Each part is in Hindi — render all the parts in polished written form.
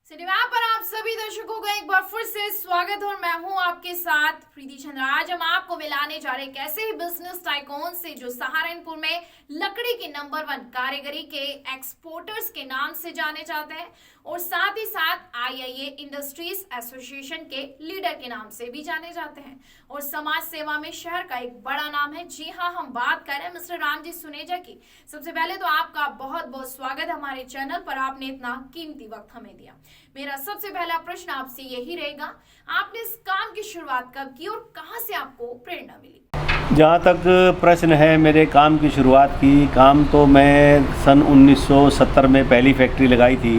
सिनेमा पर आप सभी दर्शकों का एक बार फिर से स्वागत है और मैं हूं आपके साथ प्रीति चंद्र। आज हम आपको मिलाने जा रहे हैं कैसे ही बिजनेस टाइकून से जो सहारनपुर में लकड़ी के नंबर 1 कारीगरी के एक्सपोर्टर्स के नाम से जाने जाते हैं और साथ ही साथ आईआईए इंडस्ट्रीज एसोसिएशन के लीडर के नाम से भी जाने जाते हैं और समाज सेवा में शहर का एक बड़ा नाम है। जी हाँ, हम बात कर रहे हैं मिस्टर रामजी सुनेजा की। सबसे पहले तो आपका बहुत बहुत स्वागत हमारे चैनल पर, आपने इतना कीमती वक्त हमें दिया। मेरा सबसे पहला प्रश्न आपसे यही रहेगा, आपने इस काम की शुरुआत कब की और कहां से आपको प्रेरणा मिली? जहाँ तक प्रश्न है मेरे काम की शुरुआत की, काम तो मैं सन 1970 में पहली फैक्ट्री लगाई थी।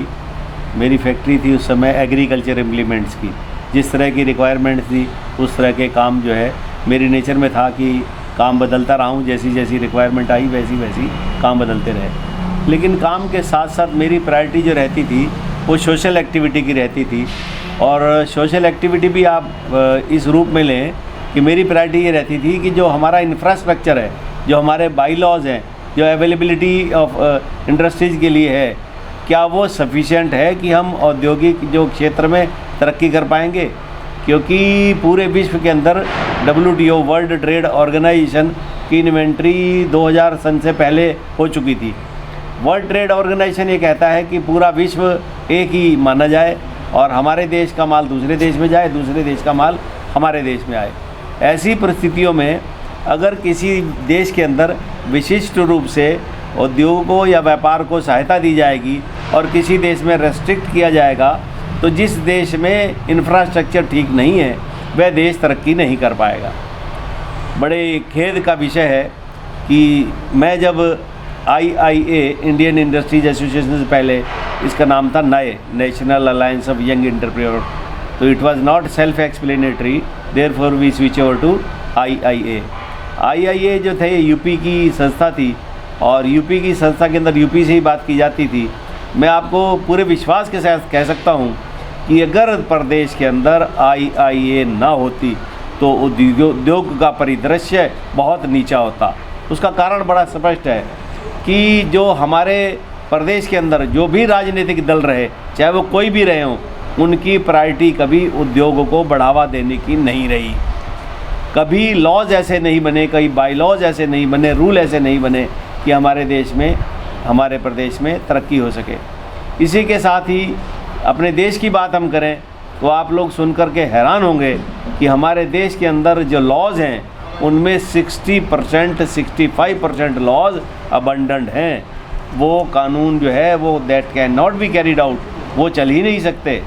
मेरी फैक्ट्री थी उस समय एग्रीकल्चर इम्प्लीमेंट्स की। जिस तरह की रिक्वायरमेंट थी उस तरह के काम जो है मेरी नेचर में था कि काम बदलता रहा हूँ। जैसी जैसी रिक्वायरमेंट आई वैसी वैसी काम बदलते रहे। लेकिन काम के साथ साथ मेरी प्रायोरिटी जो रहती थी वो सोशल एक्टिविटी की रहती थी। और सोशल एक्टिविटी भी आप इस रूप में लें कि मेरी प्रायोरिटी ये रहती थी कि जो हमारा इंफ्रास्ट्रक्चर है, जो हमारे बाई लॉज हैं, जो अवेलेबिलिटी ऑफ इंडस्ट्रीज़ के लिए है, क्या वो सफिशिएंट है कि हम औद्योगिक जो क्षेत्र में तरक्की कर पाएंगे। क्योंकि पूरे विश्व के अंदर WTO वर्ल्ड ट्रेड ऑर्गेनाइजेशन की इन्वेंट्री 2000 सन से पहले हो चुकी थी। वर्ल्ड ट्रेड ऑर्गेनाइजेशन ये कहता है कि पूरा विश्व एक ही माना जाए और हमारे देश का माल दूसरे देश में जाए, दूसरे देश का माल हमारे देश में आए। ऐसी परिस्थितियों में अगर किसी देश के अंदर विशिष्ट रूप से उद्योगों या व्यापार को सहायता दी जाएगी और किसी देश में रेस्ट्रिक्ट किया जाएगा तो जिस देश में इंफ्रास्ट्रक्चर ठीक नहीं है वह देश तरक्की नहीं कर पाएगा। बड़े खेद का विषय है कि मैं जब आईआईए इंडियन इंडस्ट्रीज एसोसिएशन से पहले इसका नाम था NAYE, national alliance of young entrepreneur, तो it was not self explanatory, therefore we switch over to IIA. IIA जो थे यूपी की संस्था थी और यूपी की संस्था के अंदर यूपी से ही बात की जाती थी। मैं आपको पूरे विश्वास के साथ कह सकता हूँ कि अगर प्रदेश के अंदर आईआईए ना होती तो उद्योग का परिदृश्य बहुत नीचा होता। उसका कारण बड़ा स्पष्ट है कि जो हमारे प्रदेश के अंदर जो भी राजनीतिक दल रहे, चाहे वो कोई भी रहे हों, उनकी प्रायोरिटी कभी उद्योगों को बढ़ावा देने की नहीं रही। कभी लॉज ऐसे नहीं बने, कई बाई लॉज ऐसे नहीं बने, रूल ऐसे नहीं बने कि हमारे देश में, हमारे प्रदेश में तरक्की हो सके। इसी के साथ ही अपने देश की बात हम करें तो आप लोग सुनकर के हैरान होंगे कि हमारे देश के अंदर जो लॉज हैं उनमें 60% 65% लॉज अबंडेंट हैं। वो कानून जो है वो that can not be carried out, वो चल ही नहीं सकते।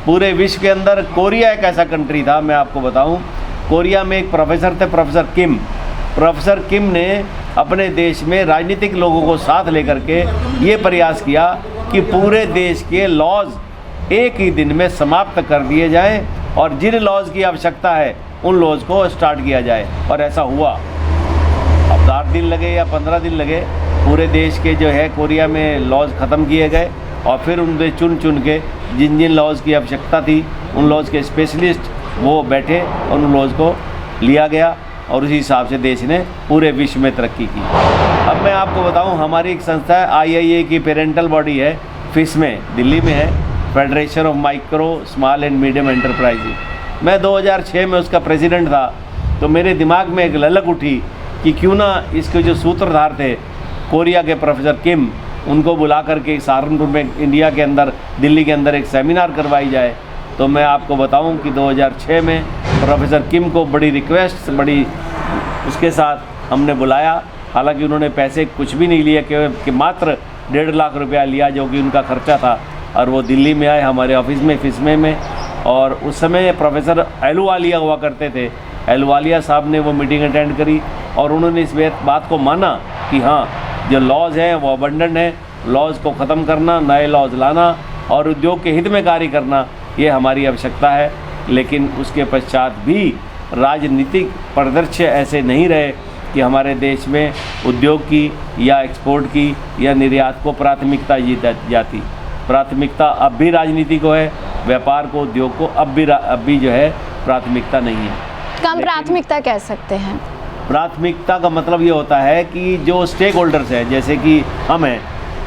पूरे विश्व के अंदर कोरिया एक ऐसा कंट्री था, मैं आपको बताऊं, कोरिया में एक प्रोफेसर थे, प्रोफेसर किम। प्रोफेसर किम ने अपने देश में राजनीतिक लोगों को साथ लेकर के ये प्रयास किया कि पूरे देश के लॉज एक ही दिन में समाप्त कर दिए जाएं और जिन लॉज की आवश्यकता है उन लॉज को स्टार्ट किया जाए। और ऐसा हुआ। अब 8 दिन लगे या 15 दिन लगे, पूरे देश के जो है कोरिया में लॉज ख़त्म किए गए और फिर उनमें चुन चुन के जिन जिन लॉज की आवश्यकता थी उन लॉज के स्पेशलिस्ट वो बैठे और उन लॉज को लिया गया और उसी हिसाब से देश ने पूरे विश्व में तरक्की की। अब मैं आपको बताऊं, हमारी एक संस्था है आईआईए की पेरेंटल बॉडी है, फिस में, दिल्ली में है, federation of micro small and medium enterprises. मैं 2006 में उसका प्रेसिडेंट था। तो मेरे दिमाग में एक ललक उठी कि क्यों ना इसके जो सूत्रधार थे कोरिया के प्रोफेसर किम, उनको बुला करके सहारनपुर में, इंडिया के अंदर, दिल्ली के अंदर एक सेमिनार करवाई जाए। तो मैं आपको बताऊं कि 2006 में प्रोफेसर किम को बड़ी रिक्वेस्ट, बड़ी उसके साथ हमने बुलाया। हालांकि उन्होंने पैसे कुछ भी नहीं लिए कि मात्र 1.5 लाख रुपया लिया जो कि उनका खर्चा था। और वो दिल्ली में आए हमारे ऑफिस में, फिसमे में। और उस समय प्रोफेसर अहलूवालिया हुआ करते थे। अहलूवालिया साहब ने वो मीटिंग अटेंड करी और उन्होंने इस बात को माना कि हाँ, जो लॉज हैं वो अबंडेंट हैं, लॉज को ख़त्म करना, नए लॉज लाना और उद्योग के हित में कार्य करना, ये हमारी आवश्यकता है। लेकिन उसके पश्चात भी राजनीतिक परिदृश्य ऐसे नहीं रहे कि हमारे देश में उद्योग की या एक्सपोर्ट की या निर्यात को प्राथमिकता दी जाती। प्राथमिकता अब भी राजनीति को है, व्यापार को, उद्योग को अब भी जो है प्राथमिकता नहीं है। कम प्राथमिकता कह सकते हैं। प्राथमिकता का मतलब ये होता है कि जो स्टेक होल्डर्स हैं, जैसे कि हम हैं,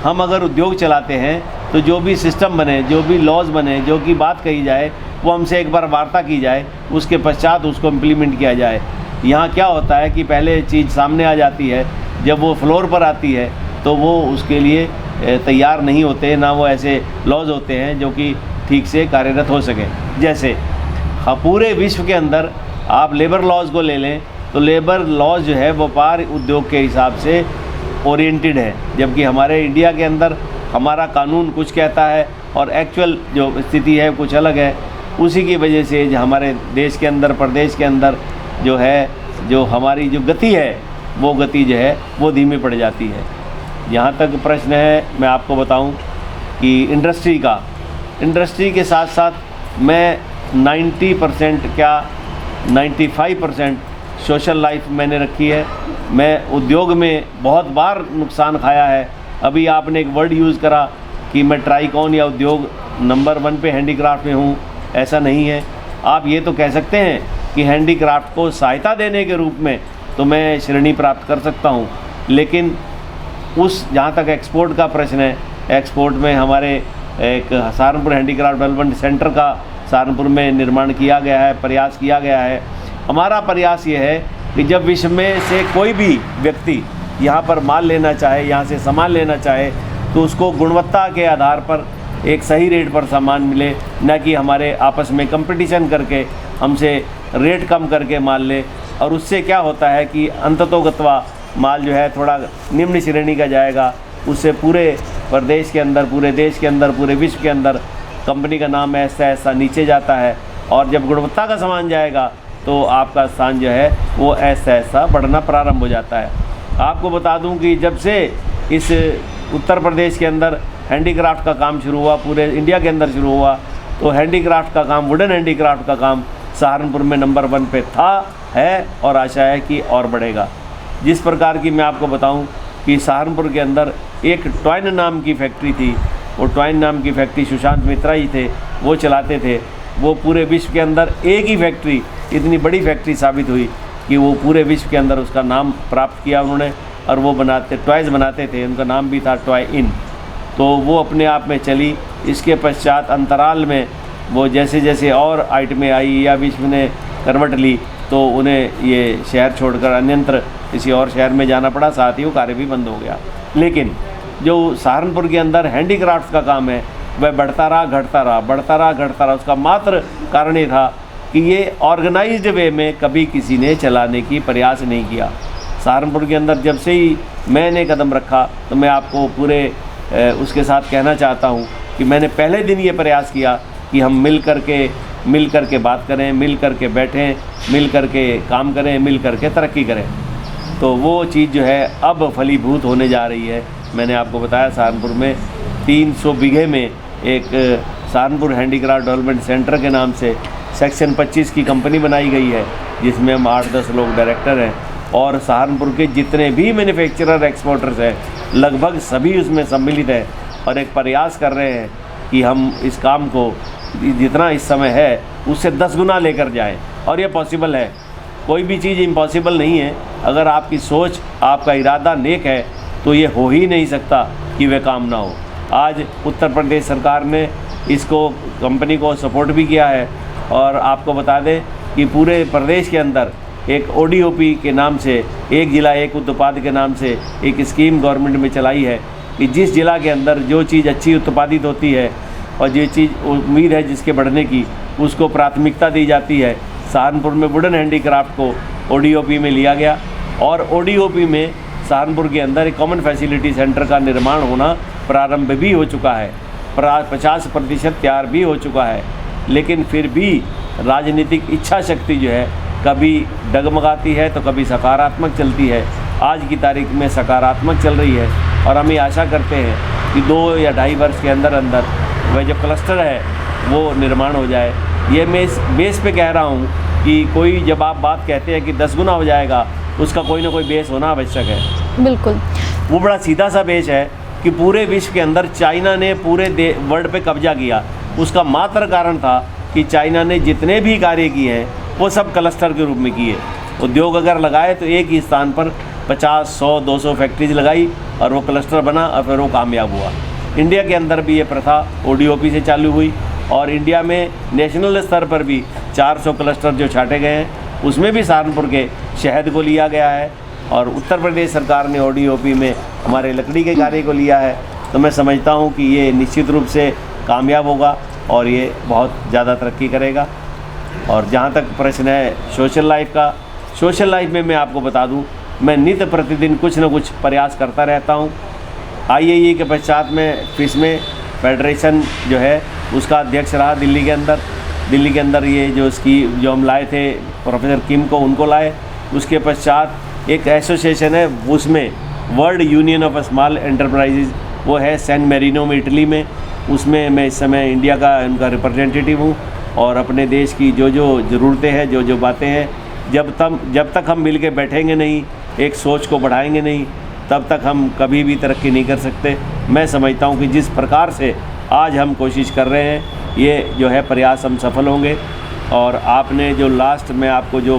हम अगर उद्योग चलाते हैं तो जो भी सिस्टम बने, जो भी लॉज बने, जो की बात कही जाए वो हमसे एक बार वार्ता की जाए, उसके पश्चात उसको इम्प्लीमेंट किया जाए। यहाँ क्या होता है कि पहले चीज़ सामने आ जाती है, जब वो फ्लोर पर आती है तो वो उसके लिए तैयार नहीं होते, ना वो ऐसे लॉज होते हैं जो कि ठीक से कार्यरत हो सकें। जैसे पूरे विश्व के अंदर आप लेबर लॉज को ले लें तो लेबर लॉज जो है व्यापार उद्योग के हिसाब से ओरिएंटेड है, जबकि हमारे इंडिया के अंदर हमारा कानून कुछ कहता है और एक्चुअल जो स्थिति है कुछ अलग है। उसी की वजह से जो हमारे देश के अंदर, प्रदेश के अंदर जो है, जो हमारी जो गति है वो गति जो है वो धीमी पड़ जाती है। यहाँ तक प्रश्न है, मैं आपको बताऊं कि इंडस्ट्री के साथ साथ मैं 90% क्या 95% सोशल लाइफ मैंने रखी है। मैं उद्योग में बहुत बार नुकसान खाया है। अभी आपने एक वर्ड यूज़ करा कि मैं ट्राइकॉन या उद्योग नंबर 1 पे हैंडीक्राफ्ट में हूँ, ऐसा नहीं है। आप ये तो कह सकते हैं कि हैंडीक्राफ्ट को सहायता देने के रूप में तो मैं श्रेणी प्राप्त कर सकता हूँ, लेकिन जहाँ तक एक्सपोर्ट का प्रश्न है, एक्सपोर्ट में हमारे एक सहारनपुर हैंडीक्राफ्ट डेवलपमेंट सेंटर का सहारनपुर में निर्माण किया गया है, प्रयास किया गया है। हमारा प्रयास ये है कि जब विश्व में से कोई भी व्यक्ति यहाँ पर माल लेना चाहे, यहाँ से सामान लेना चाहे, तो उसको गुणवत्ता के आधार पर एक सही रेट पर सामान मिले, न कि हमारे आपस में कंपटीशन करके हमसे रेट कम करके माल ले। और उससे क्या होता है कि अंततोगत्वा माल जो है थोड़ा निम्न श्रेणी का जाएगा, उससे पूरे प्रदेश के अंदर, पूरे देश के अंदर, पूरे विश्व के अंदर कंपनी का नाम ऐसा ऐसा नीचे जाता है। और जब गुणवत्ता का सामान जाएगा तो आपका स्थान जो है वो ऐसा ऐसा बढ़ना प्रारंभ हो जाता है। आपको बता दूं कि जब से इस उत्तर प्रदेश के अंदर हैंडीक्राफ्ट का काम शुरू हुआ, पूरे इंडिया के अंदर शुरू हुआ, तो हैंडीक्राफ्ट का काम, वुडन हैंडीक्राफ्ट का काम सहारनपुर में नंबर 1 पे था, है और आशा है कि और बढ़ेगा। जिस प्रकार की मैं आपको बताऊं कि सहारनपुर के अंदर एक ट्वाइन नाम की फैक्ट्री थी। वो ट्वाइन नाम की फैक्ट्री सुशांत मित्रा ही थे, वो चलाते थे। वो पूरे विश्व के अंदर एक ही फैक्ट्री इतनी बड़ी फैक्ट्री साबित हुई कि वो पूरे विश्व के अंदर उसका नाम प्राप्त किया उन्होंने। और वो टॉयज़ बनाते थे, उनका नाम भी था टॉय इन। तो वो अपने आप में चली। इसके पश्चात अंतराल में वो जैसे जैसे और आइटमें आई या विश्व ने करवट ली, तो उन्हें ये शहर छोड़कर अन्यत्र किसी और शहर में जाना पड़ा, साथ ही वो कार्य भी बंद हो गया। लेकिन जो सहारनपुर के अंदर हैंडीक्राफ्ट का काम है वह बढ़ता रहा, घटता रहा, बढ़ता रहा, घटता रहा। उसका मात्र कारण ये था कि ये ऑर्गेनाइज्ड वे में कभी किसी ने चलाने की प्रयास नहीं किया। सहारनपुर के अंदर जब से ही मैंने कदम रखा, तो मैं आपको पूरे उसके साथ कहना चाहता हूँ कि मैंने पहले दिन ये प्रयास किया कि हम मिल करके बात करें, मिल करके बैठें, मिल करके काम करें, मिल करके तरक्की करें। तो वो चीज़ जो है अब फलीभूत होने जा रही है। मैंने आपको बताया सहारनपुर में 300 बीघे में एक सहारनपुर हैंडीक्राफ्ट डेवलपमेंट सेंटर के नाम से सेक्शन 25 की कंपनी बनाई गई है, जिसमें हम 8-10 लोग डायरेक्टर हैं। और सहारनपुर के जितने भी मैन्युफैक्चरर एक्सपोर्टर्स हैं लगभग सभी उसमें सम्मिलित हैं और एक प्रयास कर रहे हैं कि हम इस काम को जितना इस समय है उससे 10 गुना लेकर जाएं। और ये पॉसिबल है, कोई भी चीज़ इम्पॉसिबल नहीं है। अगर आपकी सोच, आपका इरादा नेक है तो ये हो ही नहीं सकता कि वह काम ना हो। आज उत्तर प्रदेश सरकार ने इसको, कंपनी को सपोर्ट भी किया है। और आपको बता दें कि पूरे प्रदेश के अंदर एक ODOP के नाम से, एक ज़िला एक उत्पाद के नाम से एक स्कीम गवर्नमेंट में चलाई है कि जिस ज़िला के अंदर जो चीज़ अच्छी उत्पादित होती है और जो चीज़ उम्मीद है जिसके बढ़ने की, उसको प्राथमिकता दी जाती है। सहारनपुर में वुडन हैंडीक्राफ्ट को ODOP में लिया गया और ODOP में सहारनपुर के अंदर एक कॉमन फैसिलिटी सेंटर का निर्माण होना प्रारंभ भी हो चुका है, 50% तैयार भी हो चुका है। लेकिन फिर भी राजनीतिक इच्छा शक्ति जो है कभी डगमगाती है तो कभी सकारात्मक चलती है। आज की तारीख में सकारात्मक चल रही है और हम ये आशा करते हैं कि 2 या 2.5 वर्ष के अंदर अंदर वह जो क्लस्टर है वो निर्माण हो जाए। ये मैं इस बेस पे कह रहा हूँ कि कोई, जब आप बात कहते हैं कि 10 गुना हो जाएगा, उसका कोई ना कोई बेस होना आवश्यक है। बिल्कुल, वो बड़ा सीधा सा बेस है कि पूरे विश्व के अंदर चाइना ने पूरे वर्ल्ड पे कब्जा किया। उसका मात्र कारण था कि चाइना ने जितने भी कार्य किए हैं वो सब क्लस्टर के रूप में किए। उद्योग अगर लगाए तो एक ही स्थान पर 50, 100, 200 फैक्ट्रीज लगाई और वो क्लस्टर बना और फिर वो कामयाब हुआ। इंडिया के अंदर भी ये प्रथा ODOP से चालू हुई और इंडिया में नेशनल स्तर पर भी 400 क्लस्टर जो छाटे गए हैं उसमें भी सहारनपुर के शहद को लिया गया है और उत्तर प्रदेश सरकार ने ODOP में हमारे लकड़ी के कार्य को लिया है। तो मैं समझता हूँ कि ये निश्चित रूप से कामयाब होगा और ये बहुत ज़्यादा तरक्की करेगा। और जहाँ तक प्रश्न है सोशल लाइफ का, सोशल लाइफ में मैं आपको बता दूँ, मैं नित्य प्रतिदिन कुछ न कुछ प्रयास करता रहता हूँ। IAE के पश्चात में फिश में फेडरेशन जो है उसका अध्यक्ष रहा दिल्ली के अंदर ये जो हम लाए थे प्रोफेसर किम को, उनको लाए। उसके पश्चात एक एसोसिएशन है उसमें world union of small enterprises, वो है सैन मेरिनो में इटली में, उसमें मैं इस समय इंडिया का उनका रिप्रेजेंटेटिव हूँ। और अपने देश की जो ज़रूरतें हैं, जो बातें हैं, जब तक हम मिल के बैठेंगे नहीं, एक सोच को बढ़ाएंगे नहीं, तब तक हम कभी भी तरक्की नहीं कर सकते। मैं समझता हूँ कि जिस प्रकार से आज हम कोशिश कर रहे हैं, ये जो है प्रयास हम सफल होंगे। और आपने जो लास्ट में आपको जो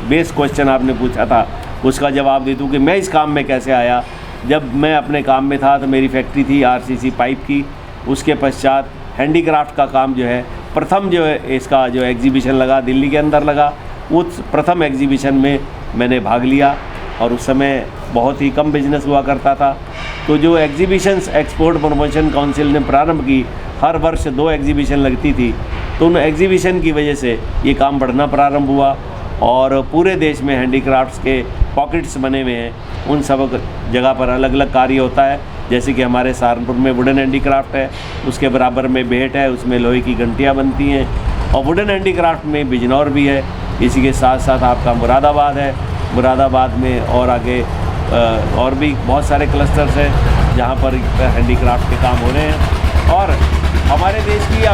बेस क्वेश्चन आपने पूछा था उसका जवाब दे दूँ कि मैं इस काम में कैसे आया। जब मैं अपने काम में था तो मेरी फैक्ट्री थी RCC पाइप की, उसके पश्चात हैंडीक्राफ्ट का काम जो है प्रथम जो है इसका जो एग्जीबिशन लगा दिल्ली के अंदर लगा, उस प्रथम एग्जीबिशन में मैंने भाग लिया और उस समय बहुत ही कम बिजनेस हुआ करता था। तो जो एग्जीबिशंस एक्सपोर्ट प्रमोशन काउंसिल ने प्रारंभ की, हर वर्ष 2 एग्जीबिशन लगती थी, तो उन एग्जीबिशन की वजह से ये काम बढ़ना प्रारंभ हुआ और पूरे देश में हैंडीक्राफ्ट्स के पॉकेट्स बने हुए हैं। उन सब जगह पर अलग अलग कार्य होता है, जैसे कि हमारे सहारनपुर में वुडन हैंडीक्राफ्ट है, उसके बराबर में बेट है, उसमें लोहे की घंटियाँ बनती हैं और वुडन हैंडीक्राफ्ट में बिजनौर भी है। इसी के साथ साथ आपका मुरादाबाद है, मुरादाबाद में और आगे और भी बहुत सारे क्लस्टर्स हैं जहाँ पर हैंडीक्राफ्ट के काम हो रहे हैं। और हमारे देश की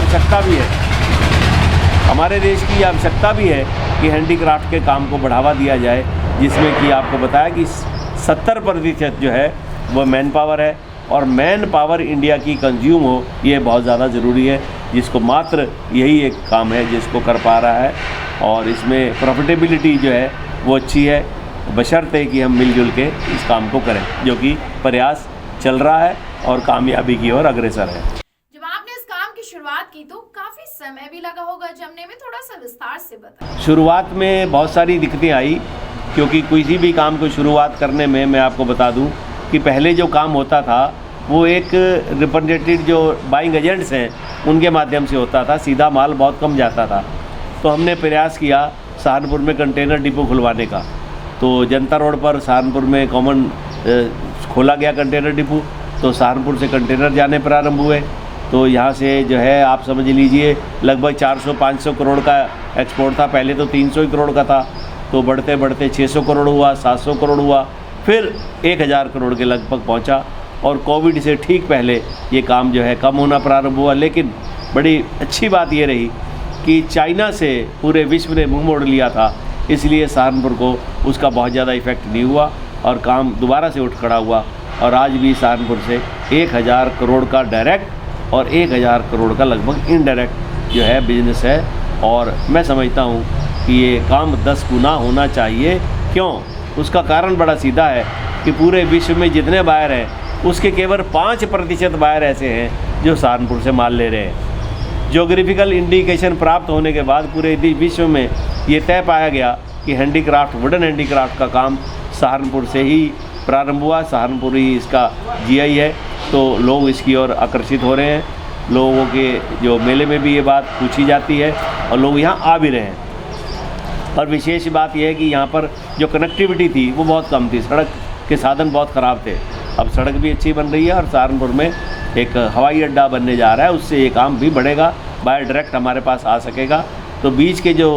आवश्यकता भी है कि हैंडीक्राफ्ट के काम को बढ़ावा दिया जाए, जिसमें कि आपको बताया कि 70% जो है वो मैन पावर है और मैन पावर इंडिया की कंज्यूम हो, ये बहुत ज़्यादा ज़रूरी है, जिसको मात्र यही एक काम है जिसको कर पा रहा है। और इसमें प्रॉफिटेबिलिटी जो है वो अच्छी है, बशर्ते कि हम मिलजुल के इस काम को करें, जो कि प्रयास चल रहा है और कामयाबी की ओर अग्रसर है। जब आपने इस काम की शुरुआत की तो काफी समय भी लगा होगा जमने में, थोड़ा सा विस्तार से बताएं। शुरुआत में बहुत सारी दिक्कतें आई, क्योंकि किसी भी काम को शुरुआत करने में मैं आपको बता दूं कि पहले जो काम होता था वो एक रिप्रेजेंटेटिव जो बाइंग एजेंट्स हैं उनके माध्यम से होता था, सीधा माल बहुत कम जाता था। तो हमने प्रयास किया सहारनपुर में कंटेनर डिपो खुलवाने का, तो जनता रोड पर सहारनपुर में कॉमन खोला गया कंटेनर डिपो, तो सहारनपुर से कंटेनर जाने प्रारंभ हुए। तो यहाँ से जो है आप समझ लीजिए लगभग 400-500 करोड़ का एक्सपोर्ट था, पहले तो 300 ही करोड़ का था, तो बढ़ते बढ़ते 600 करोड़ हुआ, 700 करोड़ हुआ, फिर 1000 करोड़ के लगभग पहुँचा। और कोविड से ठीक पहले ये काम जो है कम होना प्रारंभ हुआ। लेकिन बड़ी अच्छी बात ये रही कि चाइना से पूरे विश्व ने मुँह मोड़ लिया था, इसलिए सहारनपुर को उसका बहुत ज़्यादा इफेक्ट नहीं हुआ और काम दोबारा से उठ खड़ा हुआ। और आज भी सहारनपुर से 1000 करोड़ का डायरेक्ट और 1000 करोड़ का लगभग इनडायरेक्ट जो है बिजनेस है। और मैं समझता हूँ कि ये काम 10 गुना होना चाहिए। क्यों? उसका कारण बड़ा सीधा है कि पूरे विश्व में जितने बायर हैं उसके केवल 5% बायर ऐसे हैं जो सहारनपुर से माल ले रहे हैं। ज्योग्राफिकल इंडिकेशन प्राप्त होने के बाद पूरे विश्व में ये तय पाया गया कि हैंडीक्राफ्ट, वुडन हैंडीक्राफ्ट का काम सहारनपुर से ही प्रारंभ हुआ, सहारनपुर ही इसका GI है, तो लोग इसकी ओर आकर्षित हो रहे हैं। लोगों के जो मेले में भी ये बात पूछी जाती है और लोग यहाँ आ भी रहे हैं। और विशेष बात यह है कि यहाँ पर जो कनेक्टिविटी थी वो बहुत कम थी, सड़क के साधन बहुत ख़राब थे। अब सड़क भी अच्छी बन रही है और सहारनपुर में एक हवाई अड्डा बनने जा रहा है, उससे ये काम भी बढ़ेगा, बाय डायरेक्ट हमारे पास आ सकेगा। तो बीच के जो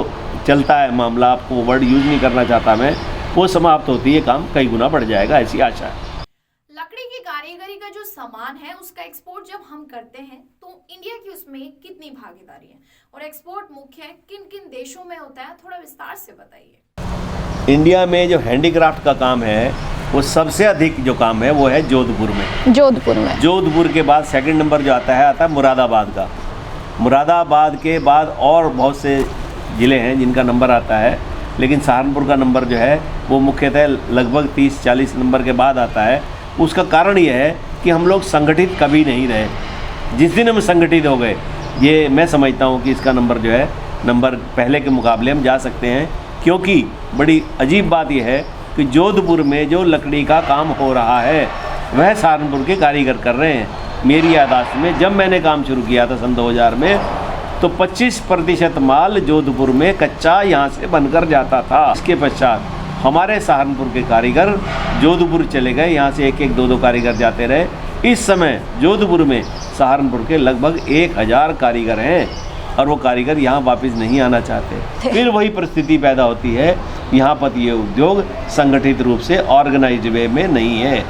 चलता है मामला, आपको वो वर्ड यूज़ नहीं करना चाहता मैं, वो समाप्त होती है, काम कई गुना बढ़ जाएगा, ऐसी आशा है। लकड़ी की कारीगरी का जो सामान है उसका एक्सपोर्ट जब हम करते हैं तो इंडिया की उसमें कितनी भागीदारी है और एक्सपोर्ट मुख्य किन किन देशों में होता है, थोड़ा विस्तार से बताइए। इंडिया में जो हैंडीक्राफ्ट का काम है वो सबसे अधिक जो काम है वो है जोधपुर में। जोधपुर के बाद सेकंड नंबर जो आता है मुरादाबाद का। मुरादाबाद के बाद और बहुत से ज़िले हैं जिनका नंबर आता है, लेकिन सहारनपुर का नंबर जो है वो मुख्यतः लगभग 30-40 नंबर के बाद आता है। उसका कारण यह है कि हम लोग संगठित कभी नहीं रहे। जिस दिन हम संगठित हो गए, ये मैं समझता हूँ कि इसका नंबर जो है, नंबर पहले के मुकाबले हम जा सकते हैं। क्योंकि बड़ी अजीब बात यह है कि जोधपुर में जो लकड़ी का काम हो रहा है वह सहारनपुर के कारीगर कर रहे हैं। मेरी याददाश्त में जब मैंने काम शुरू किया था सन 2000 में, तो 25% माल जोधपुर में कच्चा यहाँ से बनकर जाता था। इसके पश्चात हमारे सहारनपुर के कारीगर जोधपुर चले गए, यहाँ से एक एक दो दो कारीगर जाते रहे। इस समय जोधपुर में सहारनपुर के लगभग 1000 कारीगर हैं और वो कारीगर यहाँ वापस नहीं आना चाहते। फिर वही परिस्थिति पैदा होती है, यहाँ पर ये उद्योग संगठित रूप से ऑर्गेनाइज्ड वे में नहीं है,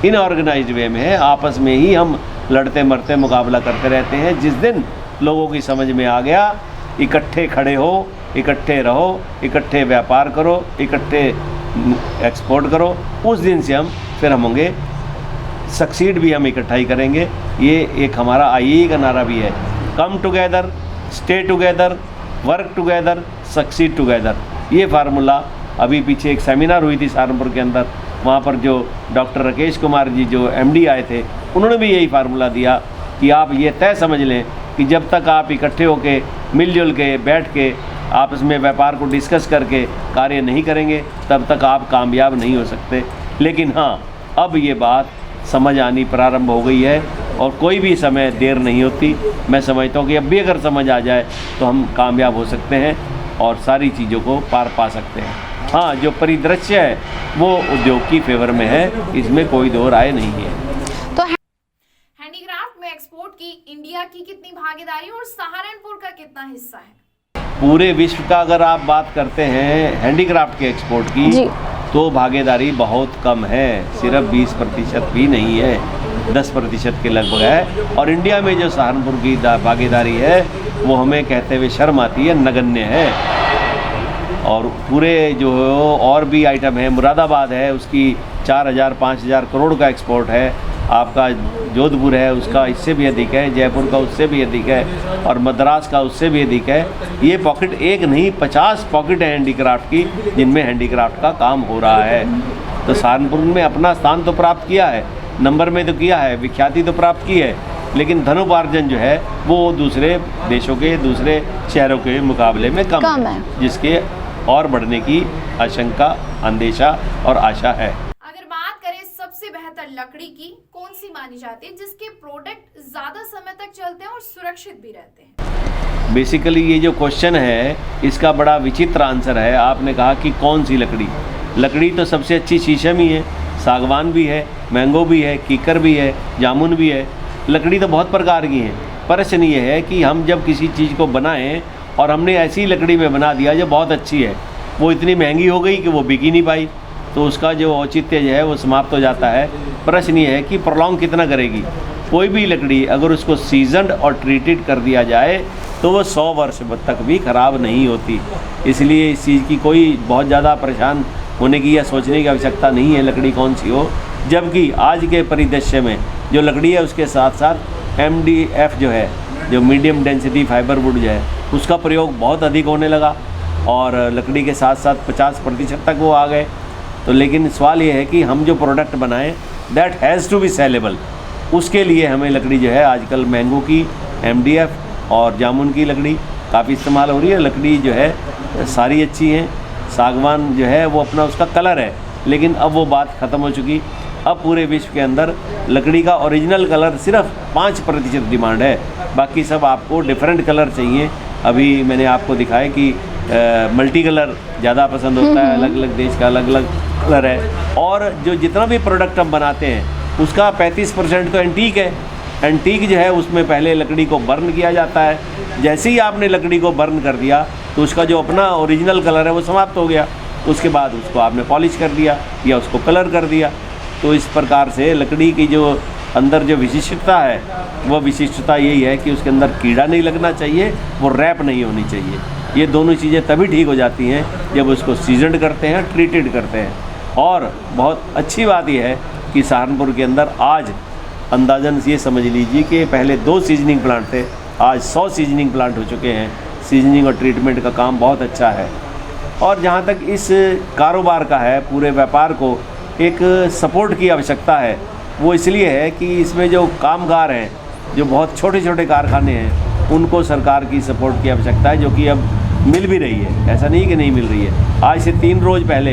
इनऑर्गेनाइज्ड वे में है। आपस में ही हम लड़ते मरते मुकाबला करते रहते हैं। जिस दिन लोगों की समझ में आ गया इकट्ठे खड़े हो, इकट्ठे रहो, इकट्ठे व्यापार करो, इकट्ठे एक्सपोर्ट करो, उस दिन से हम होंगे सक्सीड भी हम इकट्ठा ही करेंगे। ये एक हमारा IAE का नारा भी है, come together, stay together, work together, succeed together. ये फार्मूला अभी पीछे एक सेमिनार हुई थी सहारनपुर के अंदर, वहाँ पर जो डॉक्टर राकेश कुमार जी जो MD आए थे, उन्होंने भी यही फार्मूला दिया कि आप ये तय समझ लें कि जब तक आप इकट्ठे होके मिलजुल के बैठ के आपस में व्यापार को डिस्कस करके कार्य नहीं करेंगे, तब तक आप कामयाब नहीं हो सकते। लेकिन हाँ, अब ये बात समझ आनी प्रारंभ हो गई है और कोई भी समय देर नहीं होती। मैं समझता हूँ कि अब भी अगर समझ आ जाए तो हम कामयाब हो सकते हैं और सारी चीज़ों को पार पा सकते हैं। हाँ, परिदृश्य है वो उद्योग की फेवर में है, इसमें कोई दो राय नहीं है। तो हैंडीक्राफ्ट में एक्सपोर्ट की इंडिया की कितनी भागीदारी और सहारनपुर का कितना हिस्सा है? पूरे विश्व का अगर आप बात करते हैं हैंडीक्राफ्ट के एक्सपोर्ट की, तो भागीदारी बहुत कम है, सिर्फ 20% भी नहीं है, 10% के लगभग है। और इंडिया में जो सहारनपुर की भागीदारी है वो हमें कहते हुए शर्म आती है, नगण्य है। और पूरे जो और भी आइटम है, मुरादाबाद है, उसकी 4000-5000 करोड़ का एक्सपोर्ट है। आपका जोधपुर है, उसका इससे भी अधिक है, जयपुर का उससे भी अधिक है, और मद्रास का उससे भी अधिक है। ये पॉकेट एक नहीं 50 पॉकेट है हैंडीक्राफ्ट की, जिनमें हैंडीक्राफ्ट का काम हो रहा है। तो सहारनपुर में अपना स्थान तो प्राप्त किया है, नंबर में तो किया है, विख्याति तो प्राप्त की है, लेकिन धनोपार्जन जो है वो दूसरे देशों के, दूसरे शहरों के मुकाबले में कम है, जिसके और बढ़ने की आशंका, अंदेशा और आशा है। अगर बात करें सबसे बेहतर लकड़ी की, कौन सी मानी जाती है जिसके प्रोडक्ट ज्यादा समय तक चलते हैं और सुरक्षित भी रहते हैं? बेसिकली ये जो क्वेश्चन है इसका बड़ा विचित्र आंसर है। आपने कहा कि कौन सी लकड़ी, लकड़ी तो सबसे अच्छी शीशम ही है, सागवान भी है, मैंगो भी है, कीकर भी है, जामुन भी है। लकड़ी तो बहुत प्रकार की है। प्रश्न ये है कि हम जब किसी चीज़ को बनाएं और हमने ऐसी लकड़ी में बना दिया जो बहुत अच्छी है, वो इतनी महंगी हो गई कि वो बिक ही नहीं पाई, तो उसका जो औचित्य जो है वो समाप्त हो जाता है। प्रश्न ये है कि प्रोलॉन्ग कितना करेगी। कोई भी लकड़ी अगर उसको सीजनड और ट्रीटेड कर दिया जाए तो वो 100 वर्ष तक भी ख़राब नहीं होती। इसलिए इस चीज़ की कोई बहुत ज़्यादा परेशान होने की या सोचने की आवश्यकता नहीं है लकड़ी कौन सी हो। जबकि आज के परिदृश्य में जो लकड़ी है उसके साथ साथ MDF जो है, जो मीडियम डेंसिटी फाइबर वुड जो है, उसका प्रयोग बहुत अधिक होने लगा और लकड़ी के साथ साथ 50% तक वो आ गए। तो लेकिन सवाल ये है कि हम जो प्रोडक्ट बनाएं that has to be saleable, उसके लिए हमें लकड़ी जो है आजकल मैंगो की, MDF और जामुन की लकड़ी काफ़ी इस्तेमाल हो रही है। लकड़ी जो है सारी अच्छी हैं। सागवान जो है वो अपना उसका कलर है, लेकिन अब वो बात ख़त्म हो चुकी। अब पूरे विश्व के अंदर लकड़ी का ओरिजिनल कलर सिर्फ 5% डिमांड है, बाकी सब आपको डिफरेंट कलर चाहिए। अभी मैंने आपको दिखाया कि मल्टी कलर ज़्यादा पसंद होता है, अलग अलग देश का अलग अलग कलर है। और जो जितना भी प्रोडक्ट हम बनाते हैं उसका 35% तो एंटीक है। एंटीक जो है उसमें पहले लकड़ी को बर्न किया जाता है। जैसे ही आपने लकड़ी को बर्न कर दिया तो उसका जो अपना ओरिजिनल कलर है वो समाप्त हो गया। उसके बाद उसको आपने पॉलिश कर दिया या उसको कलर कर दिया। तो इस प्रकार से लकड़ी की जो अंदर जो विशिष्टता है वो विशिष्टता यही है कि उसके अंदर कीड़ा नहीं लगना चाहिए, वो रैप नहीं होनी चाहिए। ये दोनों चीज़ें तभी ठीक हो जाती हैं जब उसको सीजनड करते हैं, ट्रीटेड करते हैं। और बहुत अच्छी बात यह है कि सहारनपुर के अंदर आज अंदाजन ये समझ लीजिए कि पहले 2 सीजनिंग प्लांट थे, आज 100 सीजनिंग प्लांट हो चुके हैं। सीजनिंग और ट्रीटमेंट का काम बहुत अच्छा है। और जहाँ तक इस कारोबार का है, पूरे व्यापार को एक सपोर्ट की आवश्यकता है। वो इसलिए है कि इसमें जो कामगार हैं, जो बहुत छोटे छोटे कारखाने हैं, उनको सरकार की सपोर्ट की आवश्यकता है, जो कि अब मिल भी रही है, ऐसा नहीं कि नहीं मिल रही है। आज से 3 रोज़ पहले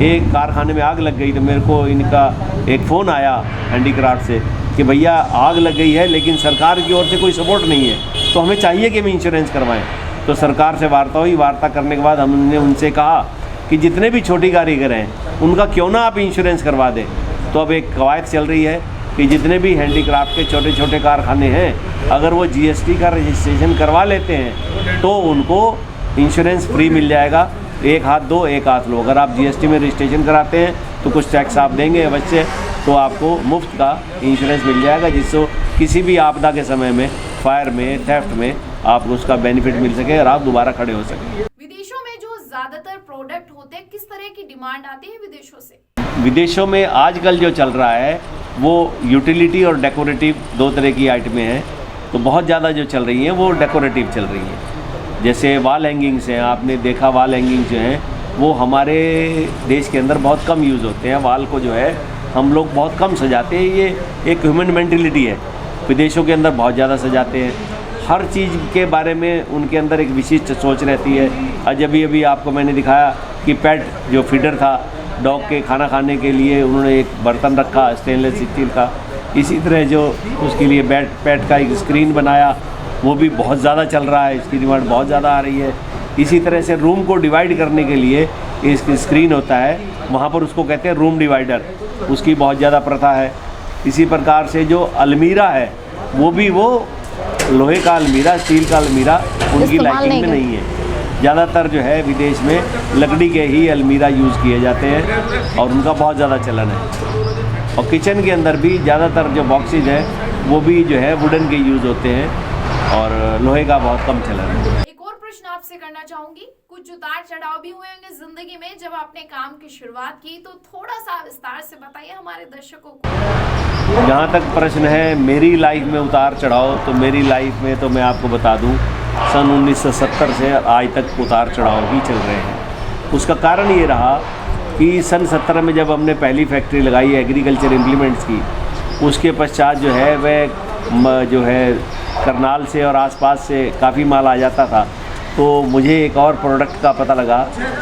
एक कारखाने में आग लग गई तो मेरे को इनका एक फ़ोन आया हैंडीक्राफ्ट से कि भैया आग लग गई है लेकिन सरकार की ओर से कोई सपोर्ट नहीं है, तो हमें चाहिए कि हम इंश्योरेंस करवाएं। तो सरकार से वार्ता हुई, वार्ता करने के बाद हमने उनसे कहा कि जितने भी छोटी कारीगर हैं उनका क्यों ना आप इंश्योरेंस करवा दें। तो अब एक कवायद चल रही है कि जितने भी हैंडीक्राफ्ट के छोटे छोटे कारखाने हैं, अगर वो GST का रजिस्ट्रेशन करवा लेते हैं तो उनको इंश्योरेंस फ्री मिल जाएगा। एक हाथ दो एक हाथ लो। अगर आप GST में रजिस्ट्रेशन कराते हैं तो कुछ टैक्स आप देंगे अवश्य, तो आपको मुफ्त का इंश्योरेंस मिल जाएगा, जिससे किसी भी आपदा के समय में, फायर में, थेफ्ट में आपको उसका बेनिफिट मिल सके और आप दोबारा खड़े हो सकें। विदेशों में जो ज्यादातर प्रोडक्ट होते हैं, किस तरह की डिमांड आती है विदेशों से? विदेशों में आजकल जो चल रहा है वो यूटिलिटी और डेकोरेटिव 2 तरह की आइटमें हैं। तो बहुत ज़्यादा जो चल रही हैं वो डेकोरेटिव चल रही हैं। जैसे वॉल हैंगिंग्स हैं, आपने देखा वॉल हैंगिंग्स जो हैं वो हमारे देश के अंदर बहुत कम यूज़ होते हैं। वॉल को जो है हम लोग बहुत कम सजाते हैं, ये एक ह्यूमन मेंटेलिटी है। विदेशों के अंदर बहुत ज़्यादा सजाते हैं, हर चीज़ के बारे में उनके अंदर एक विशिष्ट सोच रहती है। आज अभी आपको मैंने दिखाया कि पेट जो फीडर था डॉग के खाना खाने के लिए, उन्होंने एक बर्तन रखा स्टेनलेस स्टील का। इसी तरह जो उसके लिए पेट का एक स्क्रीन बनाया, वो भी बहुत ज़्यादा चल रहा है, इसकी डिमांड बहुत ज़्यादा आ रही है। इसी तरह से रूम को डिवाइड करने के लिए एक स्क्रीन होता है, वहाँ पर उसको कहते हैं रूम डिवाइडर, उसकी बहुत ज़्यादा प्रथा है। इसी प्रकार से जो अलमीरा है वो भी वो लोहे का अलमीरा, स्टील का अलमीरा उनकी लाइटिंग में नहीं है। ज़्यादातर जो है विदेश में लकड़ी के ही अलमीरा यूज़ किए जाते हैं और उनका बहुत ज़्यादा चलन है। और किचन के अंदर भी ज़्यादातर जो बॉक्सेज हैं वो भी जो है वुडन के यूज़ होते हैं और लोहे का बहुत कम चलन है। एक और प्रश्न आपसे करना चाहूंगी, कुछ उतार चढ़ाव भी हुए होंगे जिंदगी में जब आपने काम की शुरुआत की, तो थोड़ा सा विस्तार से बताइए हमारे दर्शकों को। जहाँ तक प्रश्न है मेरी लाइफ में उतार चढ़ाव, तो मेरी लाइफ में तो मैं आपको बता दूँ सन 1970 से आज तक उतार चढ़ाव ही चल रहे हैं। उसका कारण ये रहा कि सन 70 में जब हमने पहली फैक्ट्री लगाई एग्रीकल्चर इम्प्लीमेंट्स की, उसके पश्चात जो है वह जो है करनाल से और आसपास से काफ़ी माल आ जाता था। तो मुझे एक और प्रोडक्ट का पता लगा,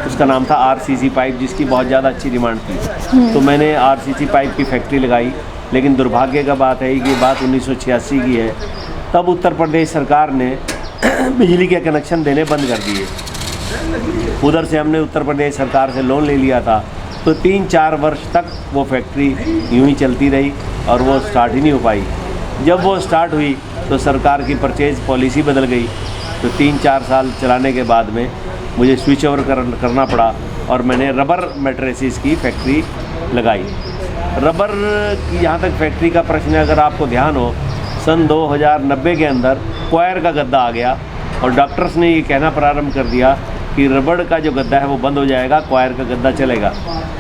उसका नाम था RCC पाइप, जिसकी बहुत ज़्यादा अच्छी डिमांड थी। तो मैंने RCC पाइप की फैक्ट्री लगाई। लेकिन दुर्भाग्य का बात है कि बात 1986 की है। तब उत्तर प्रदेश सरकार ने बिजली के कनेक्शन देने बंद कर दिए। उधर से हमने उत्तर प्रदेश सरकार से लोन ले लिया था, तो 3-4 वर्ष तक वो फैक्ट्री यूं ही चलती रही और वो स्टार्ट ही नहीं हो पाई। जब वो स्टार्ट हुई तो सरकार की परचेज पॉलिसी बदल गई, तो 3-4 साल चलाने के बाद में मुझे स्विच ओवर करना पड़ा और मैंने रबर मैट्रेसेस की फैक्ट्री लगाई। रबर की यहाँ तक फैक्ट्री का प्रश्न है, अगर आपको ध्यान हो, सन 2090 के अंदर क्वायर का गद्दा आ गया और डॉक्टर्स ने ये कहना प्रारंभ कर दिया कि रबड़ का जो गद्दा है वो बंद हो जाएगा, क्वायर का गद्दा चलेगा।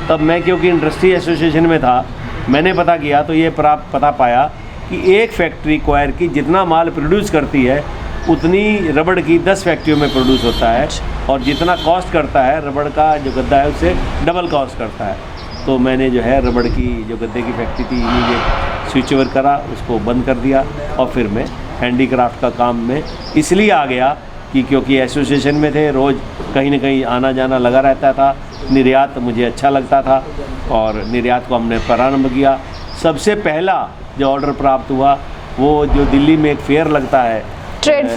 तब मैं क्योंकि इंडस्ट्री एसोसिएशन में था, मैंने पता किया तो ये पता पाया कि एक फैक्ट्री क्वायर की जितना माल प्रोड्यूस करती है उतनी रबड़ की 10 फैक्ट्रियों में प्रोड्यूस होता है, और जितना कॉस्ट करता है रबड़ का जो गद्दा है उससे डबल कॉस्ट करता है। तो मैंने जो है रबड़ की जो गद्दे की फैक्ट्री थी इमीडिएट स्विच ओवर करा, उसको बंद कर दिया और फिर मैं हैंडीक्राफ्ट का काम में इसलिए आ गया कि क्योंकि एसोसिएशन में थे, रोज़ कहीं ना कहीं आना जाना लगा रहता था। निर्यात मुझे अच्छा लगता था और निर्यात को हमने प्रारंभ किया। सबसे पहला जो ऑर्डर प्राप्त हुआ वो जो दिल्ली में एक फेयर लगता है, ट्रेड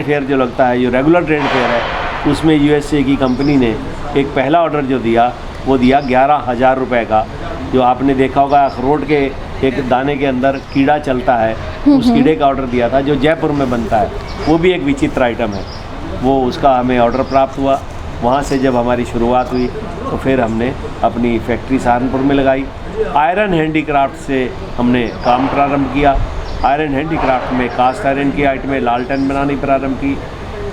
फेयर जो लगता है, जो रेगुलर ट्रेड फेयर है, उसमें USA की कंपनी ने एक पहला ऑर्डर जो दिया वो दिया 11,000 रुपये का। जो आपने देखा होगा अखरोट के एक दाने के अंदर कीड़ा चलता है, उस कीड़े का ऑर्डर दिया था जो जयपुर में बनता है, वो भी एक विचित्र आइटम है। वो उसका हमें ऑर्डर प्राप्त हुआ। वहाँ से जब हमारी शुरुआत हुई तो फिर हमने अपनी फैक्ट्री सहारनपुर में लगाई। आयरन हैंडीक्राफ्ट से हमने काम प्रारंभ किया। आयरन हैंडीक्राफ्ट में कास्ट आयरन की आइटमें, लालटेन बनानी प्रारंभ की।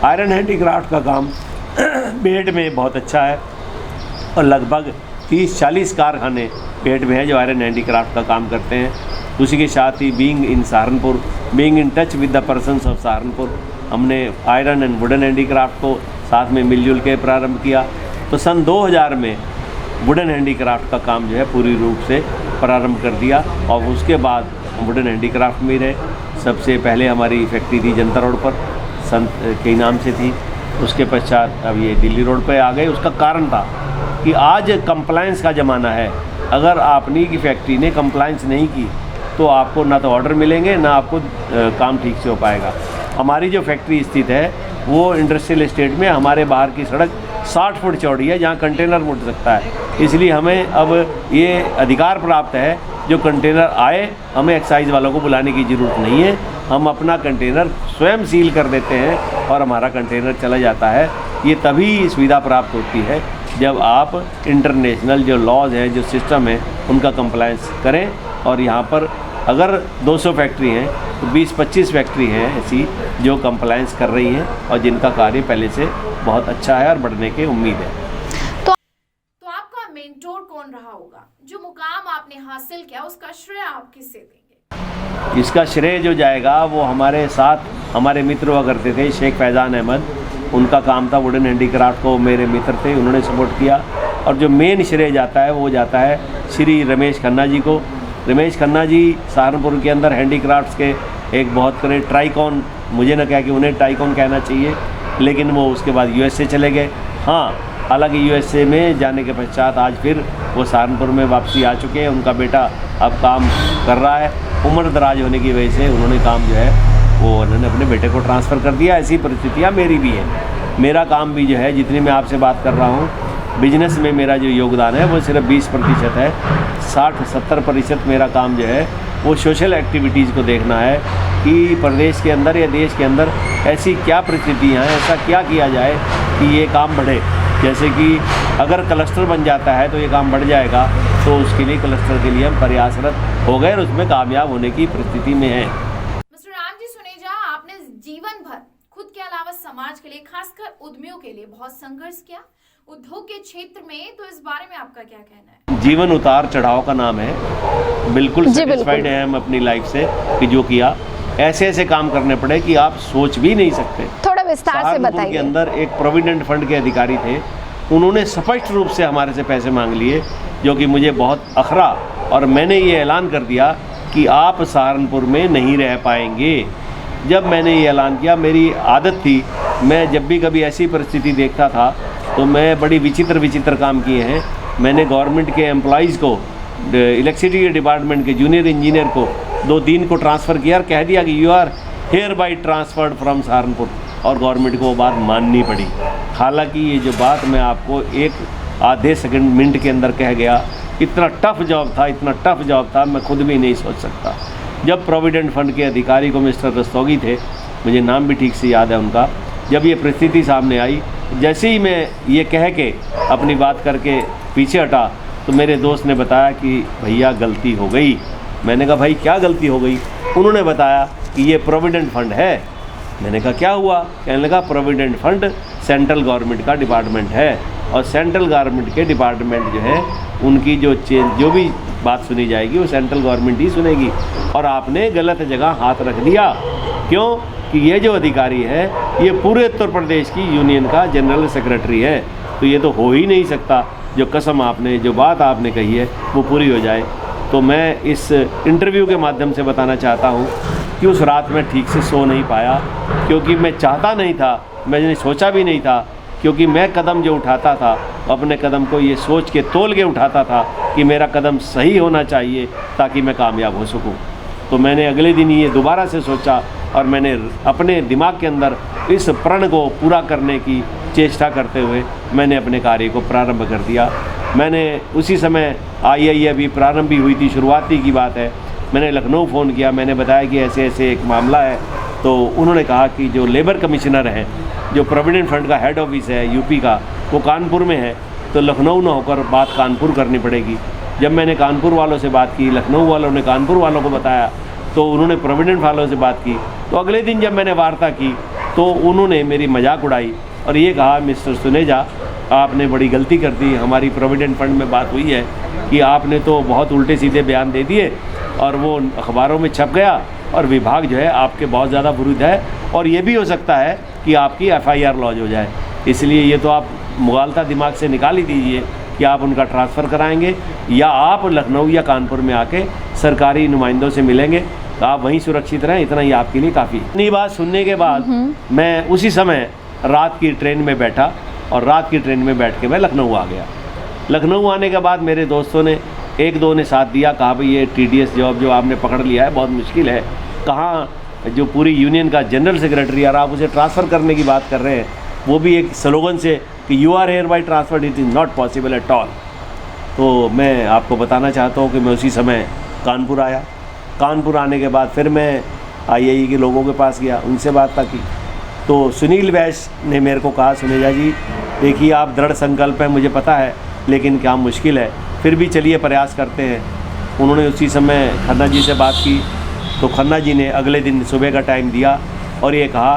आयरन हैंडीक्राफ्ट का काम पेट में बहुत अच्छा है और लगभग 30-40 कारखाने पेट में हैं जो आयरन हैंडीक्राफ्ट का काम करते हैं। उसी के साथ ही being in Saharanpur, being in touch with the persons of Saharanpur, हमने आयरन एंड वुडन हैंडीक्राफ्ट को साथ में मिलजुल के प्रारंभ किया। तो सन 2000 में वुडन हैंडीक्राफ्ट का काम जो है पूरी रूप से प्रारंभ कर दिया। और उसके बाद वुडन हैंडीक्राफ्ट में रहे। सबसे पहले हमारी फैक्ट्री थी जनता रोड पर, संत के नाम से थी। उसके पश्चात अब ये दिल्ली रोड पे आ गए। उसका कारण था कि आज कंप्लायंस का ज़माना है। अगर आपने की फैक्ट्री ने कंप्लायंस नहीं की तो आपको ना तो ऑर्डर मिलेंगे, ना आपको काम ठीक से हो पाएगा। हमारी जो फैक्ट्री स्थित है वो इंडस्ट्रियल एस्टेट में, हमारे बाहर की सड़क 60 फुट चौड़ी है जहाँ कंटेनर मुड़ सकता है। इसलिए हमें अब ये अधिकार प्राप्त है, जो कंटेनर आए हमें एक्साइज वालों को बुलाने की ज़रूरत नहीं है। हम अपना कंटेनर स्वयं सील कर देते हैं और हमारा कंटेनर चला जाता है। ये तभी सुविधा प्राप्त होती है जब आप इंटरनेशनल जो लॉज हैं, जो सिस्टम है, उनका कंप्लायंस करें। और यहाँ पर अगर 200 फैक्ट्री हैं तो 20-25 फैक्ट्री हैं ऐसी जो कंप्लायंस कर रही हैं और जिनका कार्य पहले से बहुत अच्छा है और बढ़ने की उम्मीद है। तो आपका मेंटोर कौन रहा होगा? जो मुकाम आपने हासिल किया उसका श्रेय आप किससे देंगे? इसका श्रेय जो जाएगा वो हमारे साथ हमारे मित्र हुआ करते थे, शेख फैज़ान अहमद। उनका काम था वुडन हैंडीक्राफ्ट को, मेरे मित्र थे, उन्होंने सपोर्ट किया। और जो मेन श्रेय जाता है वो जाता है श्री रमेश खन्ना जी को। रमेश खन्ना जी सहारनपुर के अंदर हैंडीक्राफ्ट्स के एक बहुत बड़े ट्राइकॉन, मुझे न कहा कि उन्हें ट्राइकॉन कहना चाहिए, लेकिन वो उसके बाद यूएसए चले गए। हाँ, हालांकि यूएसए में जाने के पश्चात आज फिर वो सहारनपुर में वापसी आ चुके हैं। उनका बेटा अब काम कर रहा है। उम्र दराज होने की वजह से उन्होंने काम जो है वो उन्होंने अपने बेटे को ट्रांसफ़र कर दिया। ऐसी परिस्थितियाँ मेरी भी हैं। मेरा काम भी जो है, जितनी मैं आपसे बात कर रहा हूँ, बिजनेस में मेरा जो योगदान है वो सिर्फ 20% है। 60-70% मेरा काम जो है वो सोशल एक्टिविटीज़ को देखना है कि प्रदेश के अंदर या देश के अंदर ऐसी क्या परिस्थितियाँ हैं, ऐसा क्या किया जाए कि ये काम बढ़े। जैसे कि अगर क्लस्टर बन जाता है तो ये काम बढ़ जाएगा, तो उसके लिए क्लस्टर के लिए हम प्रयासरत हो गए और उसमें कामयाब होने की परिस्थिति में हैं। मिस्टर राम जी सुनेजा, आपने जीवन भर खुद के अलावा समाज के लिए, खासकर उद्यमियों के लिए बहुत संघर्ष किया उद्योग के क्षेत्र में, तो इस बारे में आपका क्या कहना है? जीवन उतार चढ़ाव का नाम है। बिल्कुल सेटिस्फाइड हैं हम अपनी लाइफ से कि जो किया। ऐसे ऐसे काम करने पड़े कि आप सोच भी नहीं सकते। थोड़ा विस्तार से बताइए। के अंदर एक प्रोविडेंट फंड के अधिकारी थे, उन्होंने स्पष्ट रूप से हमारे से पैसे मांग लिए, जो कि मुझे बहुत अखरा। और मैंने ये ऐलान कर दिया कि आप सहारनपुर में नहीं रह पाएंगे। जब मैंने ये ऐलान किया, मेरी आदत थी, मैं जब भी कभी ऐसी परिस्थिति देखता था तो मैं बड़ी विचित्र काम किए हैं। मैंने गवर्नमेंट के एम्प्लॉइज़ को, इलेक्ट्रिसिटी के डिपार्टमेंट के जूनियर इंजीनियर को 2-3 को ट्रांसफ़र किया और कह दिया कि you are hereby transferred from Saharanpur, और गवर्नमेंट को वो बात माननी पड़ी। हालांकि ये जो बात मैं आपको एक आधे सेकंड मिनट के अंदर कह गया, इतना टफ जॉब था, मैं खुद भी नहीं सोच सकता। जब प्रोविडेंट फंड के अधिकारी को मिस्टर रस्तोगी थे, मुझे नाम भी ठीक से याद है उनका, जब ये परिस्थिति सामने आई, जैसे ही मैं ये कह के अपनी बात करके पीछे हटा तो मेरे दोस्त ने बताया कि भैया गलती हो गई। मैंने कहा भाई क्या गलती हो गई? उन्होंने बताया कि ये प्रोविडेंट फंड है। मैंने कहा क्या हुआ? कहने लगा प्रोविडेंट फंड सेंट्रल गवर्नमेंट का डिपार्टमेंट है और सेंट्रल गवर्नमेंट के डिपार्टमेंट जो है उनकी जो भी बात सुनी जाएगी वो सेंट्रल गवर्नमेंट ही सुनेगी, और आपने गलत जगह हाथ रख दिया। क्यों? कि ये जो अधिकारी है ये पूरे उत्तर प्रदेश की यूनियन का जनरल सेक्रेटरी है, तो ये तो हो ही नहीं सकता जो कसम आपने, जो बात आपने कही है वो पूरी हो जाए। तो मैं इस इंटरव्यू के माध्यम से बताना चाहता हूँ कि उस रात में ठीक से सो नहीं पाया, क्योंकि मैं चाहता नहीं था, मैंने सोचा भी नहीं था, क्योंकि मैं कदम जो उठाता था अपने कदम को ये सोच के तोल के उठाता था कि मेरा कदम सही होना चाहिए ताकि मैं कामयाब हो सकूं। तो मैंने अगले दिन ये दोबारा से सोचा और मैंने अपने दिमाग के अंदर इस प्रण को पूरा करने की चेष्टा करते हुए मैंने अपने कार्य को प्रारंभ कर दिया। मैंने उसी समय आई अभी प्रारंभ भी हुई थी, शुरुआती की बात है। मैंने लखनऊ फ़ोन किया, मैंने बताया कि ऐसे ऐसे एक मामला है। तो उन्होंने कहा कि जो लेबर कमिश्नर है, जो प्रोविडेंट फंड का हेड ऑफिस है यूपी का, वो कानपुर में है, तो लखनऊ ना होकर बात कानपुर करनी पड़ेगी। जब मैंने कानपुर वालों से बात की, लखनऊ वालों ने कानपुर वालों को बताया, तो उन्होंने प्रोविडेंट वालों से बात की। तो अगले दिन जब मैंने वार्ता की तो उन्होंने मेरी मजाक उड़ाई और ये कहा, मिस्टर सुनेजा आपने बड़ी गलती कर दी, हमारी प्रोविडेंट फंड में बात हुई है कि आपने तो बहुत उल्टे सीधे बयान दे दिए और वो अखबारों में छप गया और विभाग जो है आपके बहुत ज़्यादा विरुद्ध है, और ये भी हो सकता है कि आपकी FIR लॉन्च हो जाए। इसलिए ये तो आप मुगालता दिमाग से निकाल ही दीजिए कि आप उनका ट्रांसफ़र कराएंगे या आप लखनऊ या कानपुर में आके सरकारी नुमाइंदों से मिलेंगे, तो आप वहीं सुरक्षित रहें, इतना ही आपके लिए काफ़ी है। इतनी बात सुनने के बाद मैं उसी समय रात की ट्रेन में बैठा और रात की ट्रेन में बैठ के मैं लखनऊ आ गया। लखनऊ आने के बाद मेरे दोस्तों ने एक दो ने साथ दिया, कहा भाई ये TDS जॉब जो आपने पकड़ लिया है बहुत मुश्किल है, कहाँ जो पूरी यूनियन का जनरल सेक्रेटरी और आप उसे ट्रांसफ़र करने की बात कर रहे हैं, वो भी एक स्लोगन से कि you are hereby transfer, it is not possible at all. तो मैं आपको बताना चाहता हूँ कि मैं उसी समय कानपुर आया। कानपुर आने के बाद फिर मैं IAE के लोगों के पास गया, उनसे बात की। तो सुनील वैश्य ने मेरे को कहा, सुनेजा जी देखिए आप दृढ़ संकल्प है, मुझे पता है, लेकिन क्या मुश्किल है, फिर भी चलिए प्रयास करते हैं। उन्होंने उसी समय खन्ना जी से बात की, तो खन्ना जी ने अगले दिन सुबह का टाइम दिया और ये कहा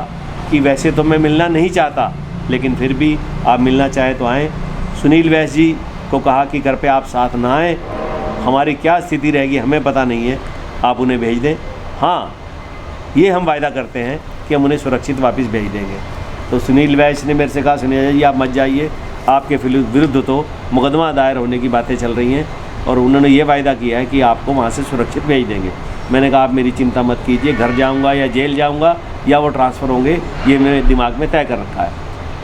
कि वैसे तो मैं मिलना नहीं चाहता, लेकिन फिर भी आप मिलना चाहें तो आएँ। सुनील वैश्य जी को कहा कि घर पे आप साथ ना आएँ, हमारी क्या स्थिति रहेगी हमें पता नहीं है, आप उन्हें भेज दें। हाँ, ये हम वायदा करते हैं कि हम उन्हें सुरक्षित वापस भेज देंगे। तो सुनील वैश्य ने मेरे से कहा, सुनील जी आप मत जाइए, आपके विरुद्ध तो मुकदमा दायर होने की बातें चल रही हैं और उन्होंने ये वायदा किया है कि आपको वहाँ से सुरक्षित भेज देंगे। मैंने कहा आप मेरी चिंता मत कीजिए, घर जाऊँगा या जेल जाऊँगा या वो ट्रांसफ़र होंगे, ये मेरे दिमाग में तय कर रखा है।